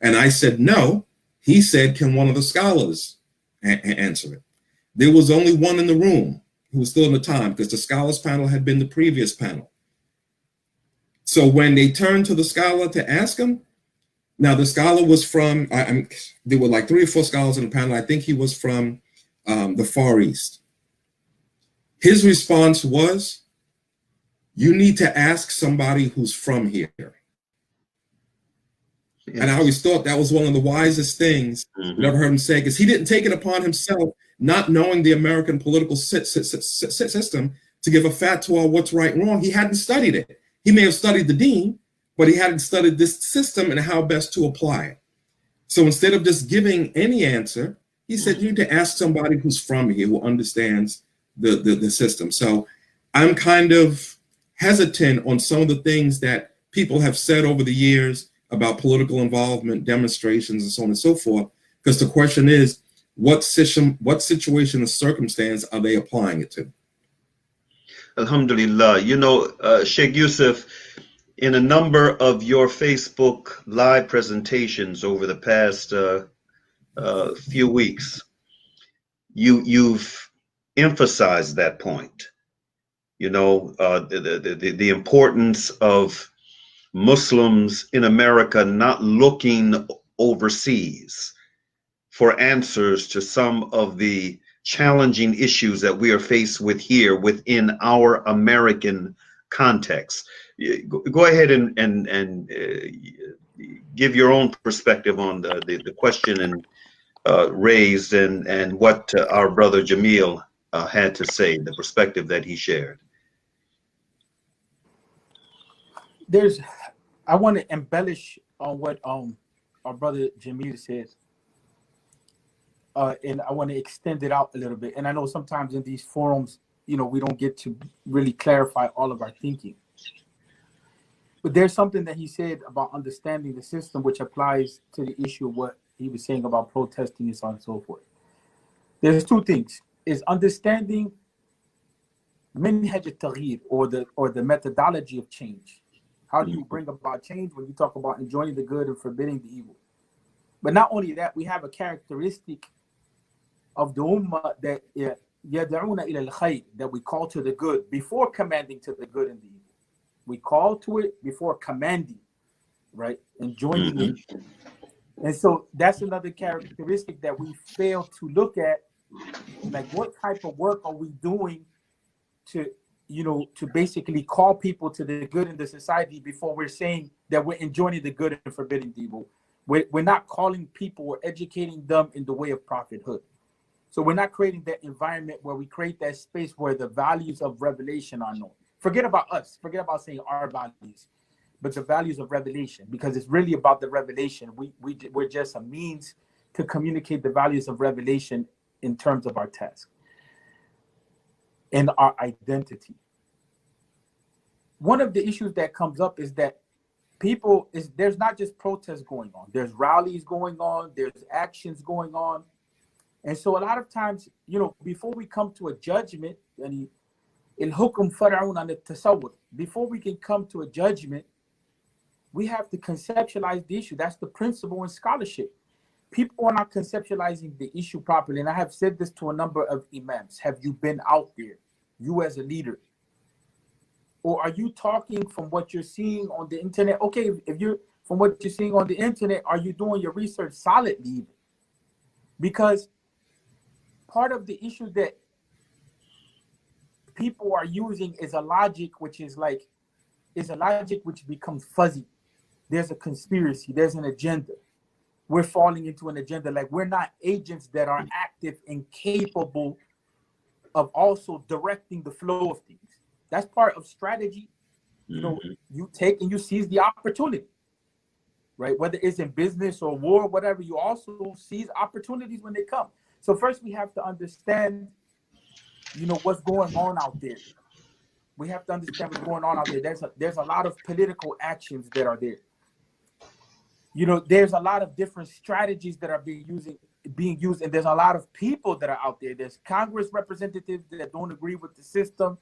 And I said, no. He said, can one of the scholars answer it? There was only one in the room who was still in the time, because the scholars panel had been the previous panel. So when they turned to the scholar to ask him, now the scholar was from, there were like 3 or 4 scholars in the panel. I think he was from the Far East. His response was, you need to ask somebody who's from here. Yes. And I always thought that was one of the wisest things I've ever heard him say, because he didn't take it upon himself, not knowing the American political system, to give a fatwa on what's right and wrong. He hadn't studied it. He may have studied the deen, but he hadn't studied this system and how best to apply it. So instead of just giving any answer, he said, you need to ask somebody who's from here, who understands the system. So I'm kind of hesitant on some of the things that people have said over the years about political involvement, demonstrations, and so on and so forth, because the question is, what situation and circumstance are they applying it to? Alhamdulillah. You know, Sheikh Yusuf, in a number of your Facebook live presentations over the past few weeks, you've emphasized that point. You know, the importance of Muslims in America not looking overseas for answers to some of the challenging issues that we are faced with here within our American context. Go ahead and give your own perspective on the question and raised and what our brother Jameel had to say, the perspective that he shared. I want to embellish on what our brother Jameel says, and I want to extend it out a little bit. And I know sometimes in these forums, you know, we don't get to really clarify all of our thinking. But there's something that he said about understanding the system, which applies to the issue of what he was saying about protesting and so on and so forth. There's 2 things: is understanding minhaj al-taghyir, or the methodology of change. How do you bring about change when you talk about enjoining the good and forbidding the evil? But not only that, we have a characteristic of the Ummah that yad'una ila al-khayr, that we call to the good before commanding to the good and the evil. We call to it before commanding, right? And joining in. And so that's another characteristic that we fail to look at. Like, what type of work are we doing to, you know, to basically call people to the good in the society before we're saying that we're enjoining the good and forbidding the evil? We're not calling people or educating them in the way of prophethood. So we're not creating that environment where we create that space where the values of revelation are known. Forget about us. Forget about saying our values, but the values of revelation, because it's really about the revelation. We're just a means to communicate the values of revelation in terms of our task and our identity. One of the issues that comes up is that there's not just protests going on. There's rallies going on. There's actions going on. And so a lot of times, you know, before we come to a judgment, الحكم فرع عن التصور, before we can come to a judgment, we have to conceptualize the issue. That's the principle in scholarship. People are not conceptualizing the issue properly. And I have said this to a number of imams. Have you been out there, you as a leader? Or are you talking from what you're seeing on the internet? Okay, if you're from what you're seeing on the internet, are you doing your research solidly? Because part of the issue that people are using is a logic which becomes fuzzy. There's a conspiracy, there's an agenda. We're falling into an agenda. Like, we're not agents that are active and capable of also directing the flow of things. That's part of strategy. You know, you take and you seize the opportunity, right? Whether it's in business or war, whatever, you also seize opportunities when they come. So first we have to understand, you know, what's going on out there. We have to understand what's going on out there. There's a lot of political actions that are there. You know, there's a lot of different strategies that are being being used, and there's a lot of people that are out there. There's Congress representatives that don't agree with the system.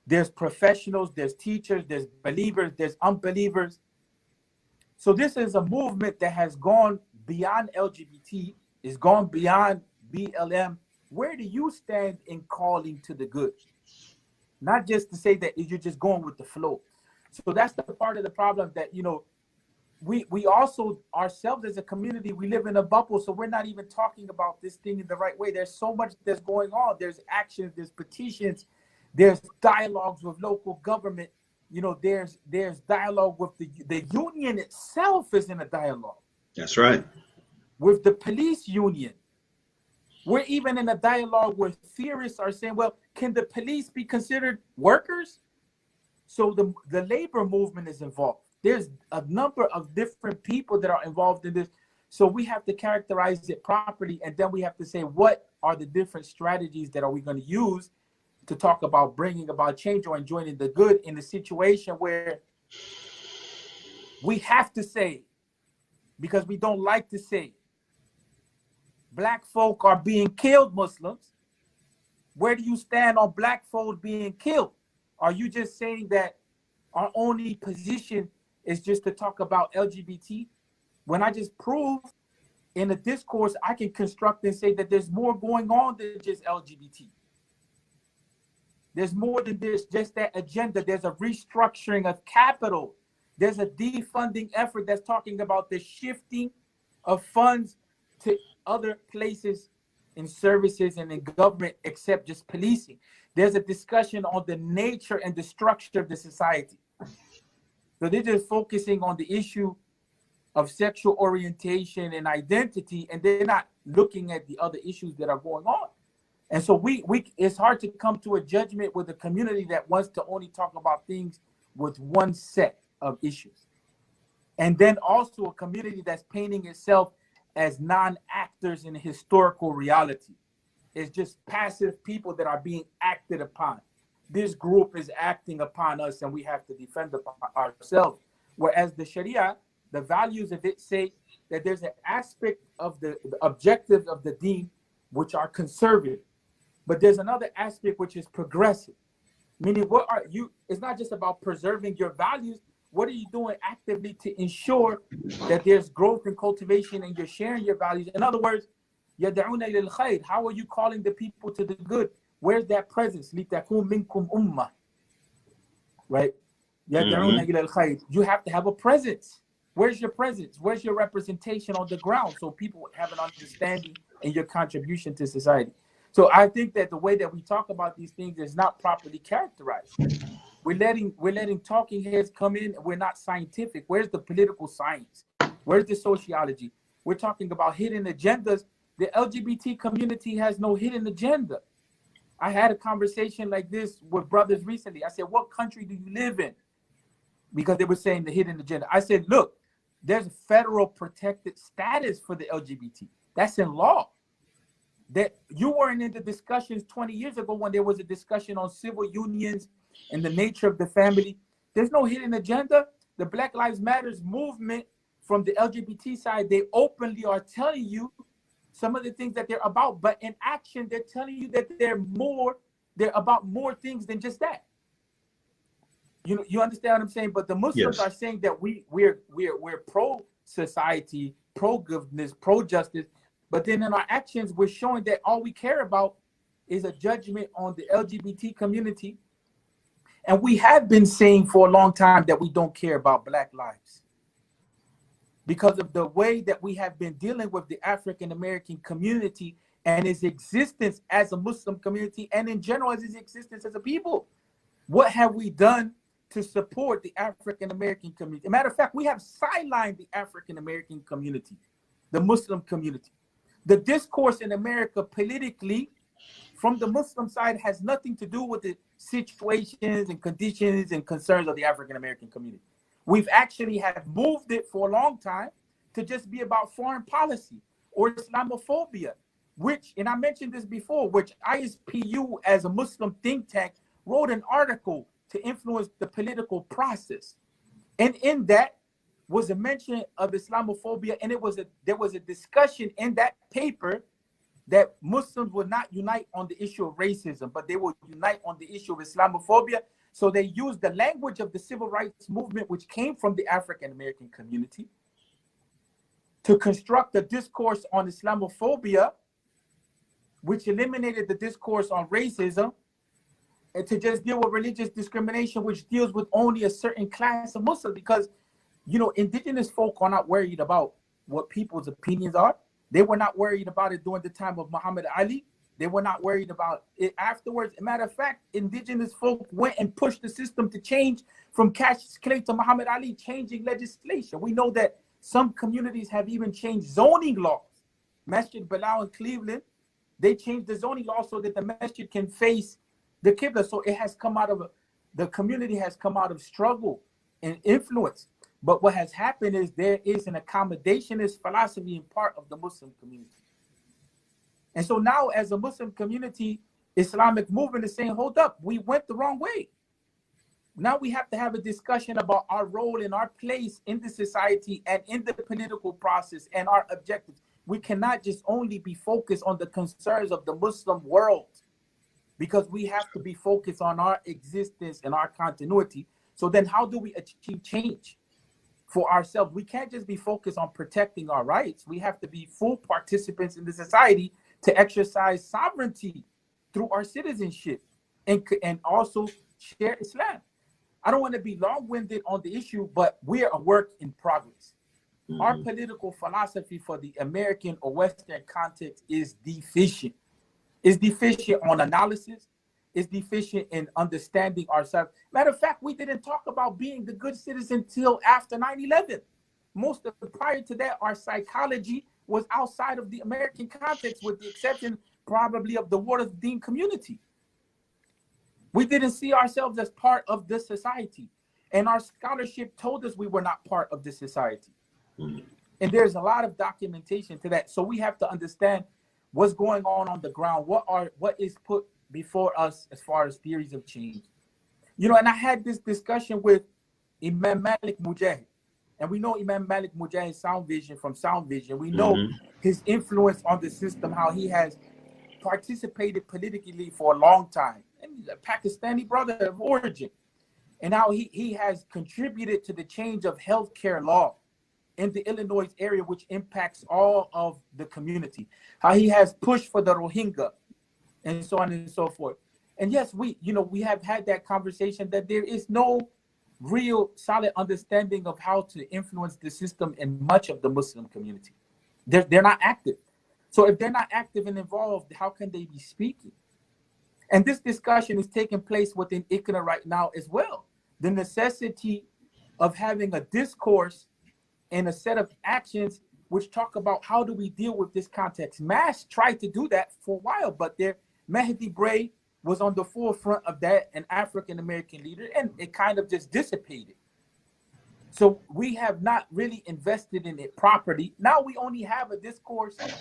There's professionals, there's teachers, there's believers, there's unbelievers. So this is a movement that has gone beyond LGBT, it's gone beyond BLM. Where do you stand in calling to the good? Not just to say that you're just going with the flow. So that's the part of the problem that, you know, we also ourselves as a community, we live in a bubble, so we're not even talking about this thing in the right way. There's so much that's going on. There's actions, there's petitions, there's dialogues with local government. You know, there's dialogue with the union itself is in a dialogue. That's right. With the police union. We're even in a dialogue where theorists are saying, well, can the police be considered workers? So the labor movement is involved. There's a number of different people that are involved in this. So we have to characterize it properly. And then we have to say, what are the different strategies that are we going to use to talk about bringing about change or enjoying the good in a situation where we have to say, because we don't like to say, black folk are being killed, Muslims. Where do you stand on black folk being killed? Are you just saying that our only position is just to talk about LGBT? When I just prove in a discourse, I can construct and say that there's more going on than just LGBT. There's more than this, just that agenda. There's a restructuring of capital. There's a defunding effort that's talking about the shifting of funds to other places in services and in government except just policing. There's a discussion on the nature and the structure of the society. So they're just focusing on the issue of sexual orientation and identity, and they're not looking at the other issues that are going on. And so it's hard to come to a judgment with a community that wants to only talk about things with one set of issues. And then also a community that's painting itself as non-actors in historical reality. It's just passive people that are being acted upon. This group is acting upon us and we have to defend ourselves. Whereas the Sharia, the values of it say that there's an aspect of the objectives of the deen which are conservative. But there's another aspect which is progressive. Meaning, what are you? It's not just about preserving your values. What are you doing actively to ensure that there's growth and cultivation and you're sharing your values? In other words, يَدْعُونَ إِلَى الْخَيْرِ. How are you calling the people to the good? Where's that presence? لِتَكُونْ مِنْكُمْ أُمَّةٌ. Right? يَدْعُونَ إِلَى الْخَيْرِ. You have to have a presence. Where's your presence? Where's your representation on the ground so people have an understanding and your contribution to society? So I think that the way that we talk about these things is not properly characterized. We're letting talking heads come in. We're not scientific. Where's the political science? Where's the sociology? We're talking about hidden agendas. The LGBT community has no hidden agenda. I had a conversation like this with brothers recently. I said, what country do you live in? Because they were saying the hidden agenda. I said, look, there's a federal protected status for the LGBT. That's in law. That you weren't in the discussions 20 years ago when there was a discussion on civil unions and the nature of the family. There's no hidden agenda. The Black Lives Matters movement from the LGBT side, they openly are telling you some of the things that they're about, but in action, they're telling you that they're about more things than just that. You understand what I'm saying? But the Muslims are saying that we're pro-society, pro-goodness, pro-justice, but then in our actions, we're showing that all we care about is a judgment on the LGBT community. And we have been saying for a long time that we don't care about Black lives because of the way that we have been dealing with the African American community and its existence as a Muslim community and in general as its existence as a people. What have we done to support the African American community? As a matter of fact, we have sidelined the African American community, the Muslim community. The discourse in America politically from the Muslim side has nothing to do with the situations and conditions and concerns of the African American community. We've actually have moved it for a long time to just be about foreign policy or Islamophobia, which, and I mentioned this before, which ISPU as a Muslim think tank wrote an article to influence the political process. And in that, was a mention of Islamophobia, and there was a discussion in that paper that Muslims would not unite on the issue of racism, but they would unite on the issue of Islamophobia. So they used the language of the civil rights movement, which came from the African American community, to construct a discourse on Islamophobia, which eliminated the discourse on racism, and to just deal with religious discrimination, which deals with only a certain class of Muslims. Because, you know, indigenous folk are not worried about what people's opinions are. They were not worried about it during the time of Muhammad Ali. They were not worried about it afterwards. As a matter of fact, indigenous folk went and pushed the system to change from Cassius Clay to Muhammad Ali, changing legislation. We know that some communities have even changed zoning laws. Masjid Bilal in Cleveland, they changed the zoning law so that the masjid can face the Qibla. So it has come out of, the community has come out of struggle and influence. But what has happened is there is an accommodationist philosophy in part of the Muslim community. And so now as a Muslim community, Islamic movement is saying, hold up, we went the wrong way. Now we have to have a discussion about our role and our place in the society and in the political process and our objectives. We cannot just only be focused on the concerns of the Muslim world, because we have to be focused on our existence and our continuity. So then how do we achieve change for ourselves? We can't just be focused on protecting our rights. We have to be full participants in the society to exercise sovereignty through our citizenship and also share Islam. I don't want to be long-winded on the issue, but we're a work in progress. Mm-hmm. Our political philosophy for the American or Western context is deficient. It's deficient on analysis. It's deficient in understanding ourselves. Matter of fact, we didn't talk about being the good citizen till after 9/11. Most of prior to that, our psychology was outside of the American context, with the exception probably of the Ward of Deen community. We didn't see ourselves as part of this society. And our scholarship told us we were not part of this society. Mm-hmm. And there's a lot of documentation to that. So we have to understand what's going on the ground, what is put before us as far as theories of change. You know, and I had this discussion with Imam Malik Mujahid. And we know Imam Malik Mujahid's Sound Vision from Sound Vision. We know his influence on the system, how he has participated politically for a long time. And he's a Pakistani brother of origin. And how he has contributed to the change of healthcare law in the Illinois area, which impacts all of the community. How he has pushed for the Rohingya and so on and so forth. And yes, we have had that conversation that there is no real solid understanding of how to influence the system in much of the Muslim community. They're not active. So if they're not active and involved, how can they be speaking? And this discussion is taking place within ICNA right now as well. The necessity of having a discourse and a set of actions which talk about how do we deal with this context. MASH tried to do that for a while, but Mehdi Bray was on the forefront of that, an African-American leader, and it kind of just dissipated. So we have not really invested in it properly. Now we only have a discourse of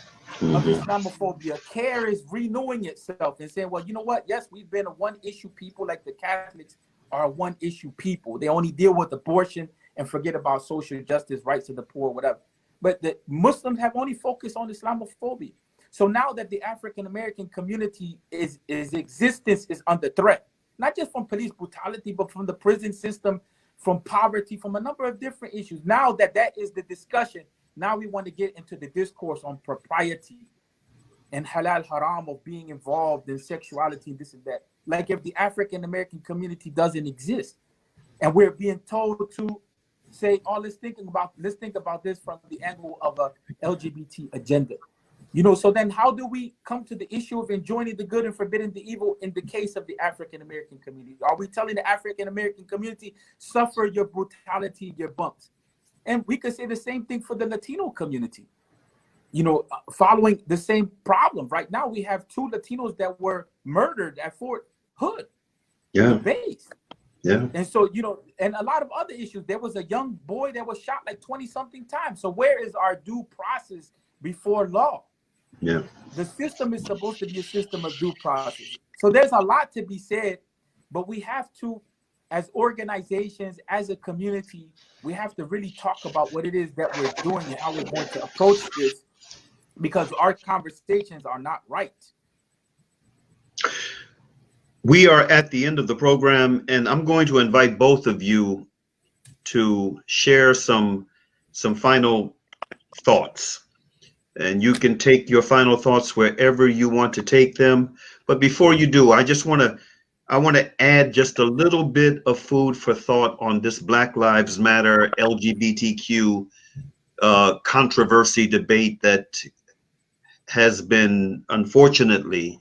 Islamophobia. CARE is renewing itself and saying, well, you know what? Yes, we've been a one-issue people, like the Catholics are a one-issue people. They only deal with abortion and forget about social justice, rights of the poor, whatever. But the Muslims have only focused on Islamophobia. So now that the African-American community its existence is under threat, not just from police brutality, but from the prison system, from poverty, from a number of different issues. Now that is the discussion, now we want to get into the discourse on propriety and halal haram of being involved in sexuality, this and that. Like if the African-American community doesn't exist, and we're being told to say, oh, let's think about this from the angle of a LGBT agenda. You know, so then how do we come to the issue of enjoining the good and forbidding the evil in the case of the African-American community? Are we telling the African-American community, suffer your brutality, your bumps? And we could say the same thing for the Latino community. You know, following the same problem. Right now, we have 2 Latinos that were murdered at Fort Hood, the base. Yeah. And so, you know, and a lot of other issues. There was a young boy that was shot like 20-something times. So where is our due process before law? Yeah. The system is supposed to be a system of due process. So there's a lot to be said, but we have to as organizations, as a community, we have to really talk about what it is that we're doing and how we're going to approach this, because our conversations are not right. We are at the end of the program, and I'm going to invite both of you to share some final thoughts. And you can take your final thoughts wherever you want to take them. But before you do, I want to add just a little bit of food for thought on this Black Lives Matter LGBTQ controversy debate that has been, unfortunately,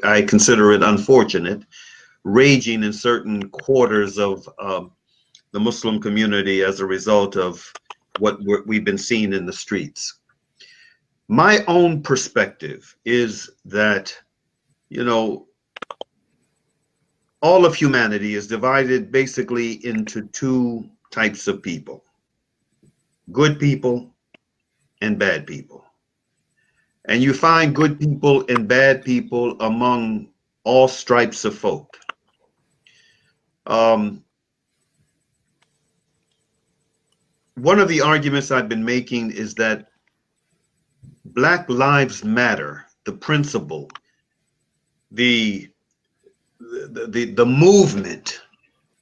I consider it unfortunate, raging in certain quarters of the Muslim community as a result of what we've been seeing in the streets. My own perspective is that, you know, all of humanity is divided basically into two types of people: good people and bad people. And you find good people and bad people among all stripes of folk. One of the arguments I've been making is that Black Lives Matter, the principle, the movement,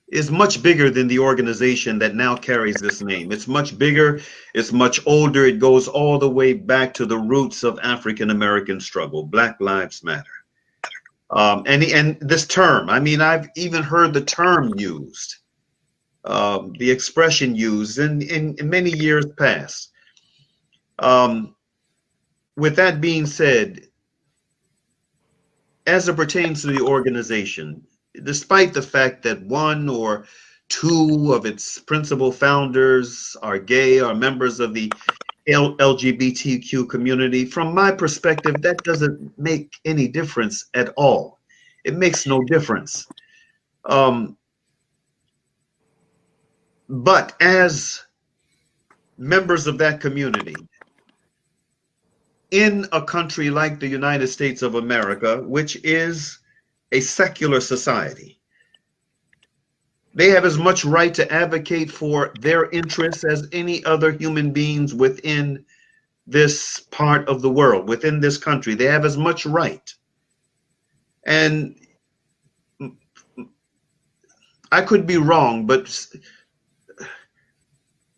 is much bigger than the organization that now carries this name. It's much bigger, it's much older, it goes all the way back to the roots of African American struggle. Black Lives Matter. And this term, I mean, I've even heard the term used, the expression used in many years past. With that being said, as it pertains to the organization, despite the fact that one or two of its principal founders are gay or members of the LGBTQ community, from my perspective, that doesn't make any difference at all. It makes no difference. But as members of that community, in a country like the United States of America, which is a secular society, they have as much right to advocate for their interests as any other human beings within this part of the world, within this country. They have as much right. And I could be wrong, but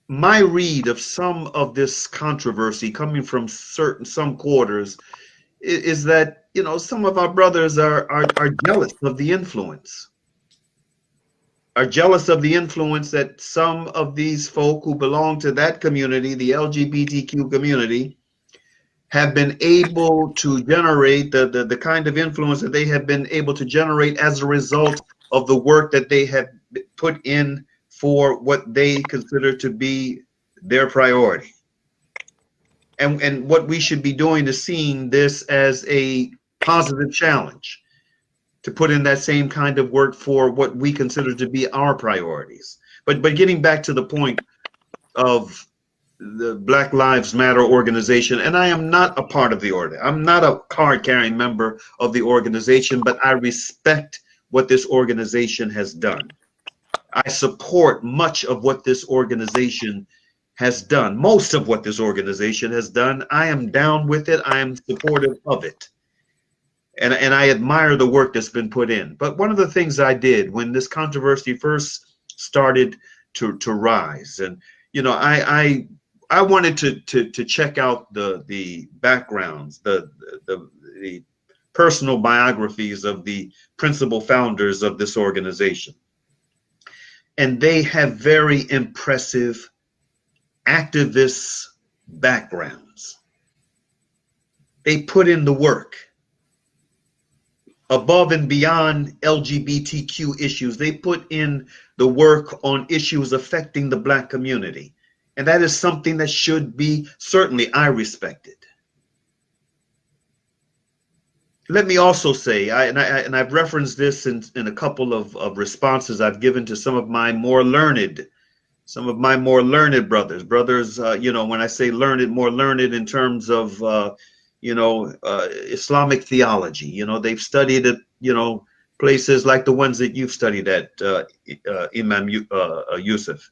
my read of some of this controversy coming from some quarters is that, you know, some of our brothers are jealous of the influence. Are jealous of the influence that some of these folk who belong to that community, the LGBTQ community, have been able to generate, the kind of influence that they have been able to generate as a result of the work that they have put in for what they consider to be their priority. And what we should be doing is seeing this as a positive challenge to put in that same kind of work for what we consider to be our priorities. But getting back to the point of the Black Lives Matter organization, and I am not a part of the order. I'm not a card-carrying member of the organization, but I respect what this organization has done. I support much of what this organization has done. Most of what this organization has done, I am down with it. I am supportive of it. And I admire the work that's been put in. But one of the things I did when this controversy first started to rise, and you know, I wanted to check out the backgrounds, the personal biographies of the principal founders of this organization. And they have very impressive activist backgrounds. They put in the work. Above and beyond LGBTQ issues, they put in the work on issues affecting the Black community. And that is something that should be, certainly I respect it. Let me also say, I've referenced this in a couple of responses I've given to some of my more learned brothers, you know, when I say learned, more learned in terms of, you know, Islamic theology. You know, they've studied it, you know, places like the ones that you've studied at, Imam Yusuf.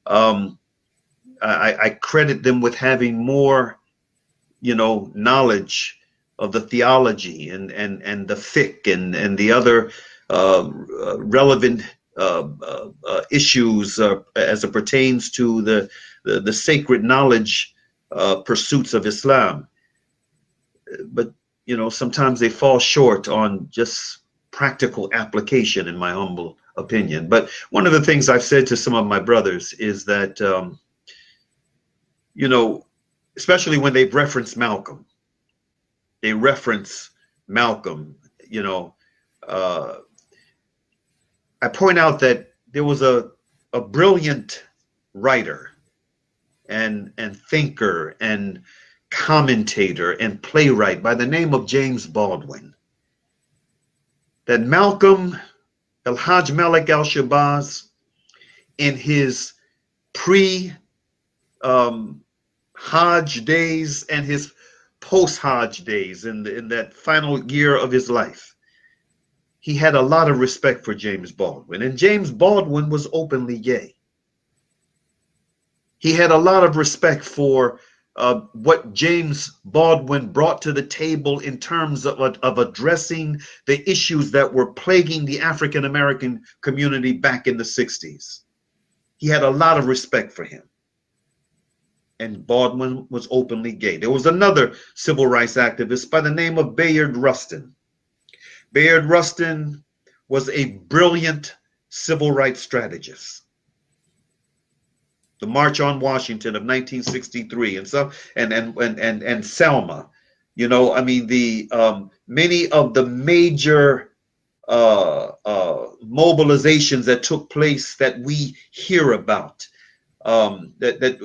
I credit them with having more, knowledge of the theology and the fiqh and the other relevant issues as it pertains to the sacred knowledge pursuits of Islam. But sometimes they fall short on just practical application, in my humble opinion. But one of the things I've said to some of my brothers is that especially when they reference Malcolm, I point out that there was a brilliant writer and thinker and commentator and playwright by the name of James Baldwin. That Malcolm, El-Hajj Malik El-Shabazz, in his pre-Hajj days and his post-Hajj days, in that final year of his life, he had a lot of respect for James Baldwin, and James Baldwin was openly gay. He had a lot of respect for what James Baldwin brought to the table in terms of addressing the issues that were plaguing the African American community back in the 60s. He had a lot of respect for him. And Baldwin was openly gay. There was another civil rights activist by the name of Bayard Rustin. Bayard Rustin was a brilliant civil rights strategist. The March on Washington of 1963 and Selma, many of the major mobilizations that took place that we hear about, that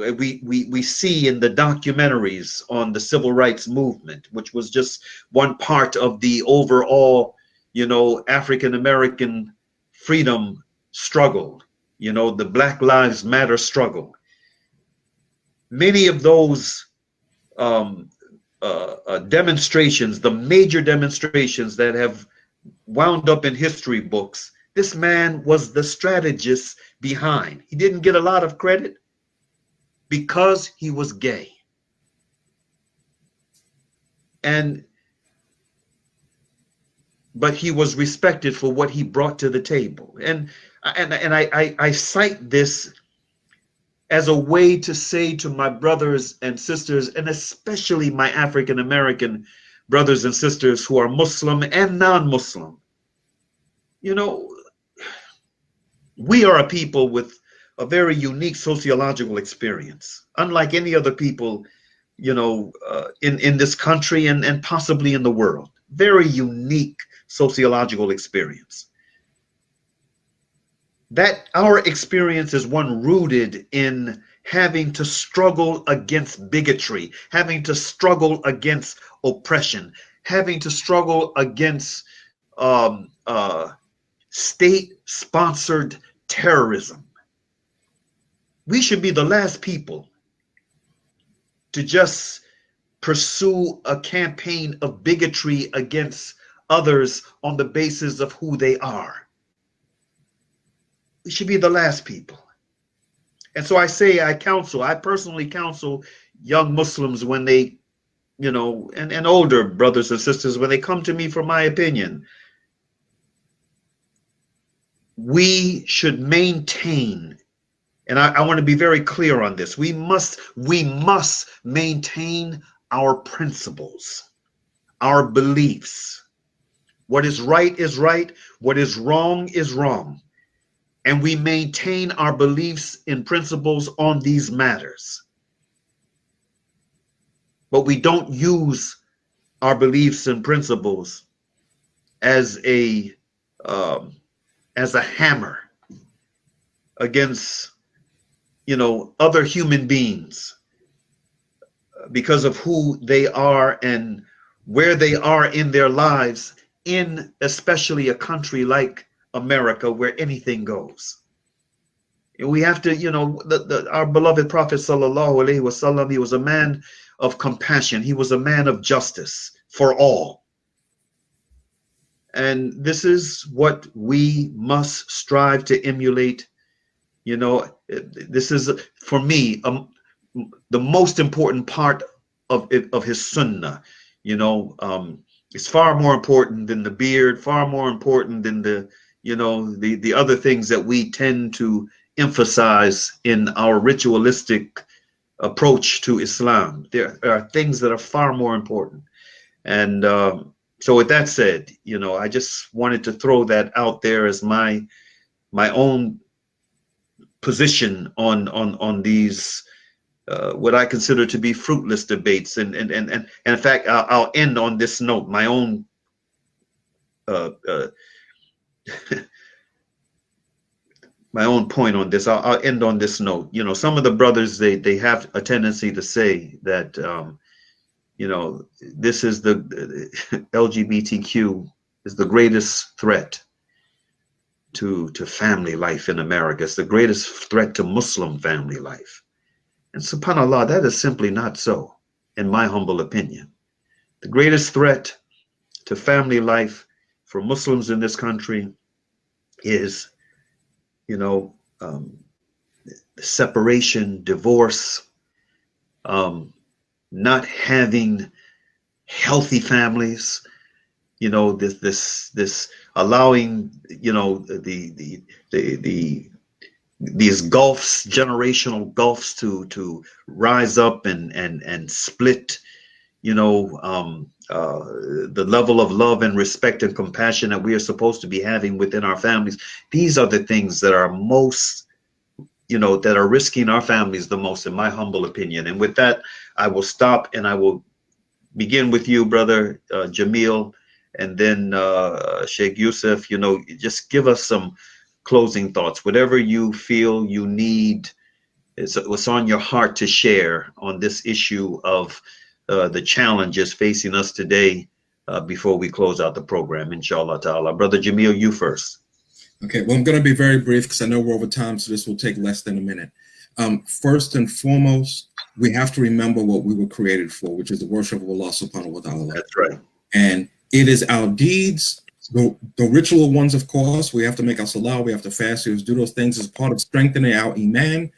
we see in the documentaries on the civil rights movement, which was just one part of the overall, African American freedom struggle. The Black Lives Matter struggle. Many of those demonstrations, the major demonstrations that have wound up in history books, this man was the strategist behind. He didn't get a lot of credit because he was gay. But he was respected for what he brought to the table. And I cite this as a way to say to my brothers and sisters, and especially my African American brothers and sisters who are Muslim and non-Muslim, we are a people with a very unique sociological experience, unlike any other people, in this country and possibly in the world. Very unique sociological experience. That our experience is one rooted in having to struggle against bigotry, having to struggle against oppression, having to struggle against state-sponsored terrorism. We should be the last people to just pursue a campaign of bigotry against others on the basis of who they are. We should be the last people. And so I personally counsel young Muslims when they, and older brothers and sisters, when they come to me for my opinion, we should maintain, and I want to be very clear on this, we must maintain our principles, our beliefs. What is right is right, what is wrong is wrong. And we maintain our beliefs and principles on these matters. But we don't use our beliefs and principles as a hammer against, other human beings because of who they are and where they are in their lives, in especially a country like America, where anything goes. And we have to, our beloved Prophet sallallahu alaihi wasallam, he was a man of compassion. He was a man of justice for all. And this is what we must strive to emulate. You know, this is, for me, the most important part of his sunnah. You know, it's far more important than the beard, far more important than the, you know, the other things that we tend to emphasize in our ritualistic approach to Islam. There are things that are far more important. And so with that said, you know, I just wanted to throw that out there as my own position on these what I consider to be fruitless debates. And in fact, I'll end on this note, my own my own point on this. I'll end on this note. You know, some of the brothers, they have a tendency to say that you know, this is the LGBTQ is the greatest threat to family life in America. It's the greatest threat to Muslim family life. And subhanAllah, that is simply not so, in my humble opinion. The greatest threat to family life for Muslims in this country is, you know, separation, divorce, not having healthy families, you know, this allowing, you know, these gulfs, generational gulfs to rise up and split, you know, the level of love and respect and compassion that we are supposed to be having within our families. These are the things that are most, you know, that are risking our families the most, in my humble opinion. And with that, I will stop, and I will begin with you, brother Jameel, and then Sheikh Yusuf. You know, just give us some closing thoughts, whatever you feel you need, is what's on your heart to share on this issue of the challenges facing us today before we close out the program, inshallah ta'ala. Brother Jameel, you first. Okay, well, I'm going to be very brief because I know we're over time, so this will take less than a minute. First and foremost, we have to remember what we were created for, which is the worship of Allah subhanahu wa ta'ala. That's right. And it is our deeds, the ritual ones, of course. We have to make our salah, we have to fast, we have to do those things as part of strengthening our iman.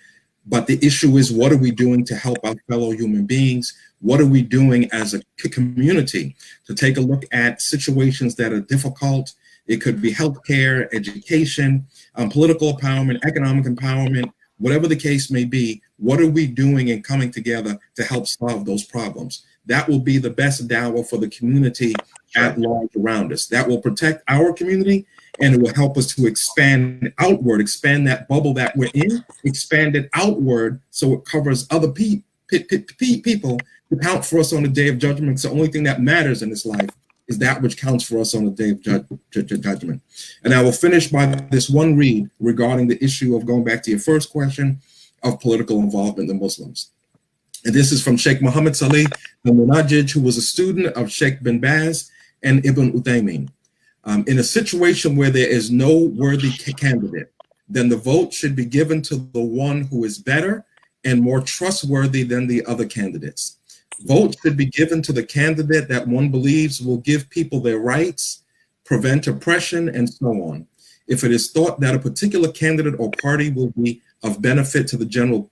But the issue is, what are we doing to help our fellow human beings? What are we doing as a community to take a look at situations that are difficult? It could be healthcare, education, political empowerment, economic empowerment, whatever the case may be. What are we doing and coming together to help solve those problems? That will be the best dawah for the community at large around us. That will protect our community, and it will help us to expand outward, expand that bubble that we're in, expand it outward so it covers other people to count for us on the day of judgment. It's the only thing that matters in this life is that which counts for us on the day of judgment. And I will finish by this one read regarding the issue of, going back to your first question, of political involvement in Muslims. And this is from Sheikh Muhammad Salih al-Munajjid, who was a student of Sheikh bin Baz and Ibn Uthaymin. In a situation where there is no worthy candidate, then the vote should be given to the one who is better and more trustworthy than the other candidates. Votes should be given to the candidate that one believes will give people their rights, prevent oppression, and so on. If it is thought that a particular candidate or party will be of benefit to the general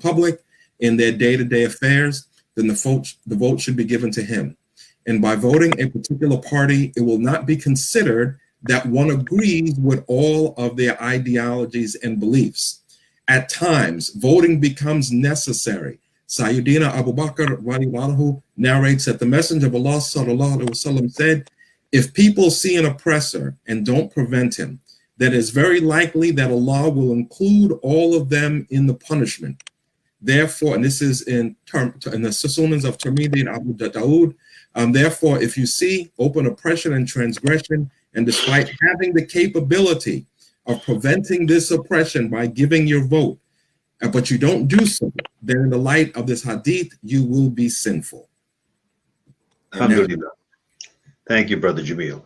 public in their day-to-day affairs, then the vote should be given to him. And by voting a particular party, it will not be considered that one agrees with all of their ideologies and beliefs. At times, voting becomes necessary. Sayyidina Abu Bakr radiallahu narrates that the Messenger of Allah sallallahu alaihi wasallam said, if people see an oppressor and don't prevent him, then it's very likely that Allah will include all of them in the punishment. Therefore, and this is in the Sunans of Tirmidhi and Abu Dawood, therefore, if you see open oppression and transgression, and despite having the capability of preventing this oppression by giving your vote, but you don't do so, then in the light of this hadith, you will be sinful. Alhamdulillah. Thank you, Brother Jameel.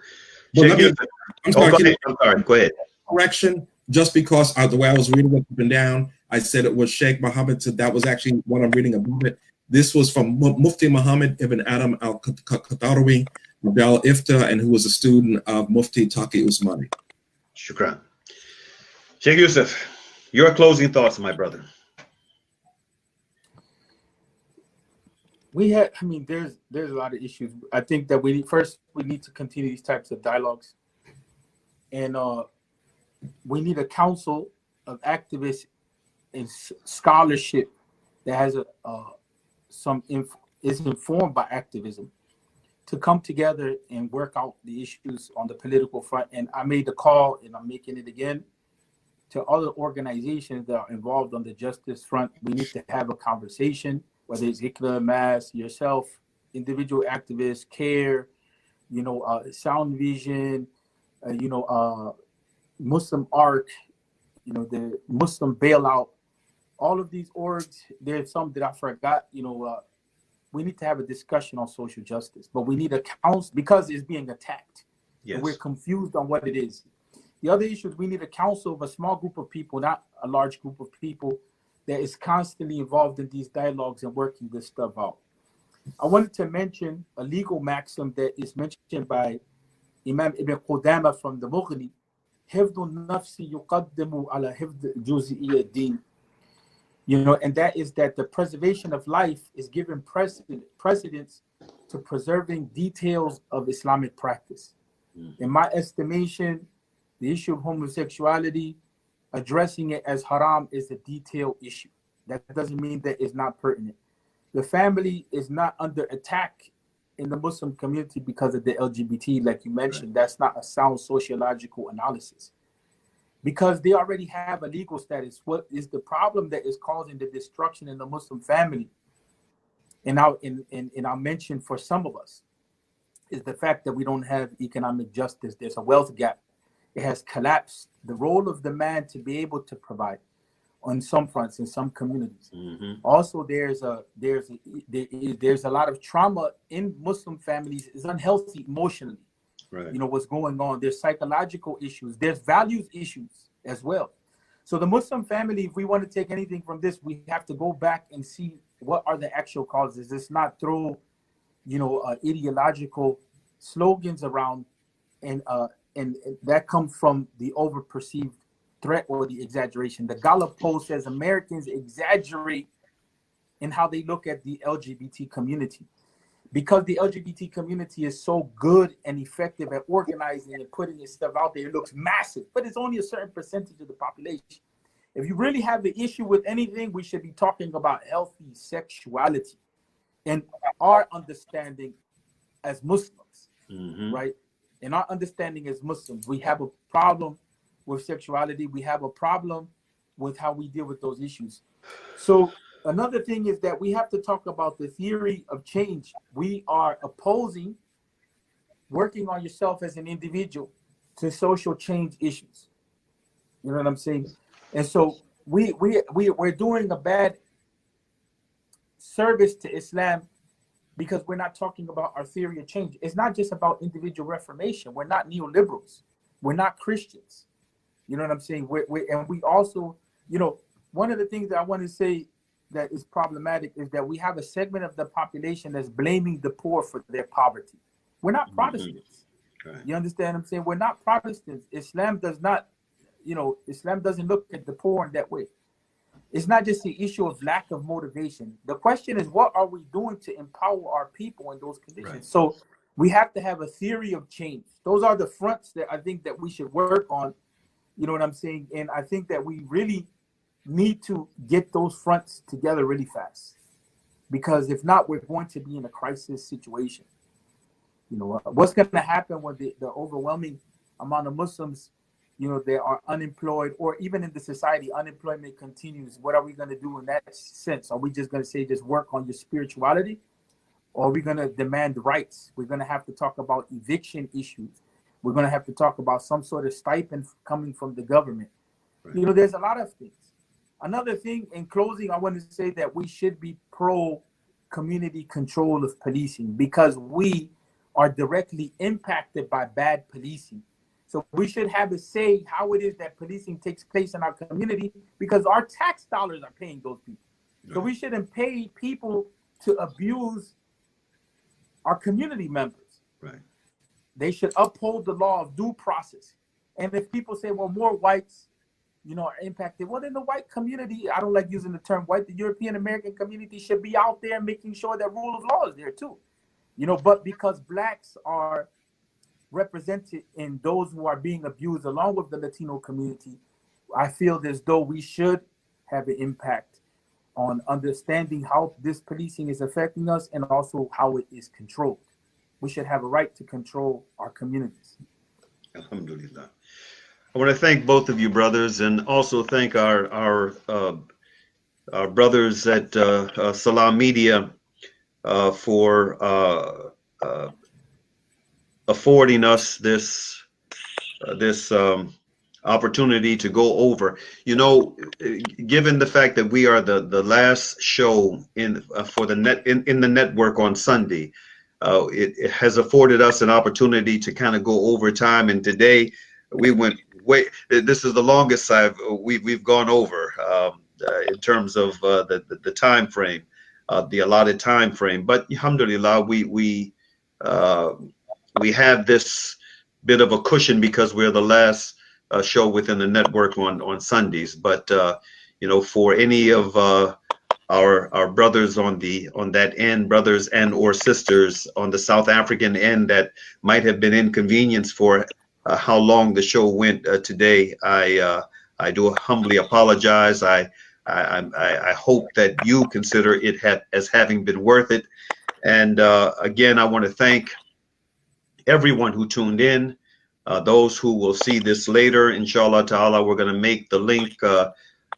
I'm sorry, go ahead. Correction, just because the way I was reading it up and down, I said it was Sheikh Muhammad, so that was actually what I'm reading above it. This was from Mufti Muhammad ibn Adam al-Qatarawi, Abdel Ifta, and who was a student of Mufti Taqi Usmani. Shukran. Sheikh Yusuf, your closing thoughts, my brother. There's a lot of issues. I think that we need to continue these types of dialogues, and we need a council of activists and scholarship that has is informed by activism to come together and work out the issues on the political front. And I made the call, and I'm making it again, to other organizations that are involved on the justice front. We need to have a conversation, whether it's Ikra, Mass, yourself, individual activists, CARE, Sound Vision, Muslim Arc, the Muslim Bailout, all of these orgs. There's some that I forgot. We need to have a discussion on social justice, but we need a council because it's being attacked. Yes. And we're confused on what it is. The other issue is we need a council of a small group of people, not a large group of people, that is constantly involved in these dialogues and working this stuff out. I wanted to mention a legal maxim that is mentioned by Imam Ibn Qudama from the Mughni, حفظ النفس يقدم على حفظ جزئي الدين. And that is that the preservation of life is given precedence to preserving details of Islamic practice. In my estimation, the issue of homosexuality, addressing it as haram, is a detailed issue. That doesn't mean that it's not pertinent. The family is not under attack in the Muslim community because of the LGBT, like you mentioned. Right. That's not a sound sociological analysis, because they already have a legal status. What is the problem that is causing the destruction in the Muslim family? And I'll mention for some of us is the fact that we don't have economic justice. There's a wealth gap. It has collapsed the role of the man to be able to provide on some fronts in some communities. Mm-hmm. Also, there's a lot of trauma in Muslim families. It's unhealthy emotionally. Right. What's going on. There's psychological issues. There's values issues as well. So the Muslim family, if we want to take anything from this, we have to go back and see what are the actual causes. It's not throw, ideological slogans around, and that comes from the over-perceived threat or the exaggeration. The Gallup poll says Americans exaggerate in how they look at the LGBT community. Because the LGBT community is so good and effective at organizing and putting its stuff out there, it looks massive, but it's only a certain percentage of the population. If you really have the issue with anything, we should be talking about healthy sexuality and our understanding as Muslims, right? In our understanding as Muslims, we have a problem with sexuality. We have a problem with how we deal with those issues. So another thing is that we have to talk about the theory of change. We are opposing working on yourself as an individual to social change issues. You know what I'm saying? And so we're doing a bad service to Islam because we're not talking about our theory of change. It's not just about individual reformation. We're not neoliberals. We're not Christians. You know what I'm saying? We also, one of the things that I want to say that is problematic is that we have a segment of the population that's blaming the poor for their poverty. We're not Protestants. Right. You understand what I'm saying? We're not Protestants. Islam does not, Islam doesn't look at the poor in that way. It's not just the issue of lack of motivation. The question is, what are we doing to empower our people in those conditions? Right. So we have to have a theory of change. Those are the fronts that I think that we should work on. You know what I'm saying? And I think that we really need to get those fronts together really fast, because if not, we're going to be in a crisis situation. What's going to happen when the overwhelming amount of Muslims, they are unemployed, or even in the society, unemployment continues? What are we going to do in that sense? Are we just going to say, just work on your spirituality? Or are we going to demand rights? We're going to have to talk about eviction issues. We're going to have to talk about some sort of stipend coming from the government. Right. There's a lot of things. Another thing, in closing, I want to say that we should be pro-community control of policing, because we are directly impacted by bad policing. So we should have a say how it is that policing takes place in our community, because our tax dollars are paying those people. Right. So we shouldn't pay people to abuse our community members. Right. They should uphold the law of due process. And if people say, well, more whites, you know, are impacted, well, then the white community, I don't like using the term white, the European American community should be out there making sure that rule of law is there too. You know, but because blacks are represented in those who are being abused along with the Latino community, I feel as though we should have an impact on understanding how this policing is affecting us and also how it is controlled. We should have a right to control our communities. Alhamdulillah. I want to thank both of you, brothers, and also thank our brothers at Salam Media for affording us this opportunity to go over. You know, given the fact that we are the last show in for the in the network on Sunday, it has afforded us an opportunity to kind of go over time. And today we went way. This is the longest we've gone over in terms of the time frame, the allotted time frame. But alhamdulillah, we have this bit of a cushion because we're the last show within the network on Sundays. But you know, for any of our brothers on that end, brothers and or sisters on the South African end that might have been inconvenienced for how long the show went today, I do humbly apologize. I hope that you consider it as having been worth it. And again, I want to thank everyone who tuned in. Those who will see this later, inshallah ta'ala, we're going to make the link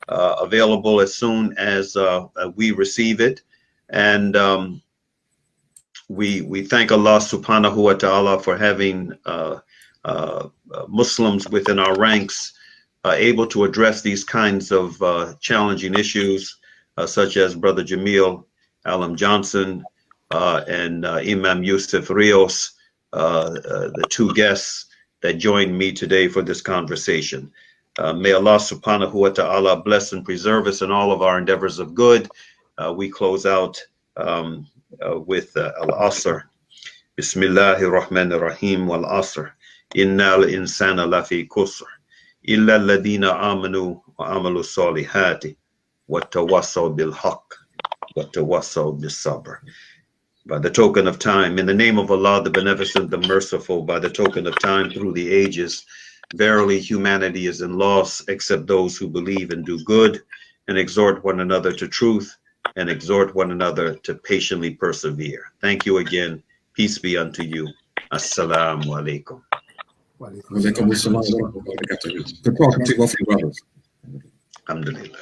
available as soon as we receive it. And we thank Allah subhanahu wa ta'ala for having Muslims within our ranks able to address these kinds of challenging issues, such as Brother Jameel Aalim-Johnson and Imam Yusuf Rios, the two guests that joined me today for this conversation. May Allah subhanahu wa ta'ala bless and preserve us in all of our endeavors of good. We close out with Al-Asr. Bismillahir Rahmanir Rahim wal Asr. Innal insana lafi kusr. Illa alladhina amanu wa amalu salihati. Wa tawassaw bil haqq. Wa tawassaw bis sabr. By the token of time, in the name of Allah, the Beneficent, the Merciful, by the token of time through the ages, verily humanity is in loss except those who believe and do good and exhort one another to truth and exhort one another to patiently persevere. Thank you again. Peace be unto you. Assalamu alaikum. Good talking to you, both of you brothers. Alhamdulillah.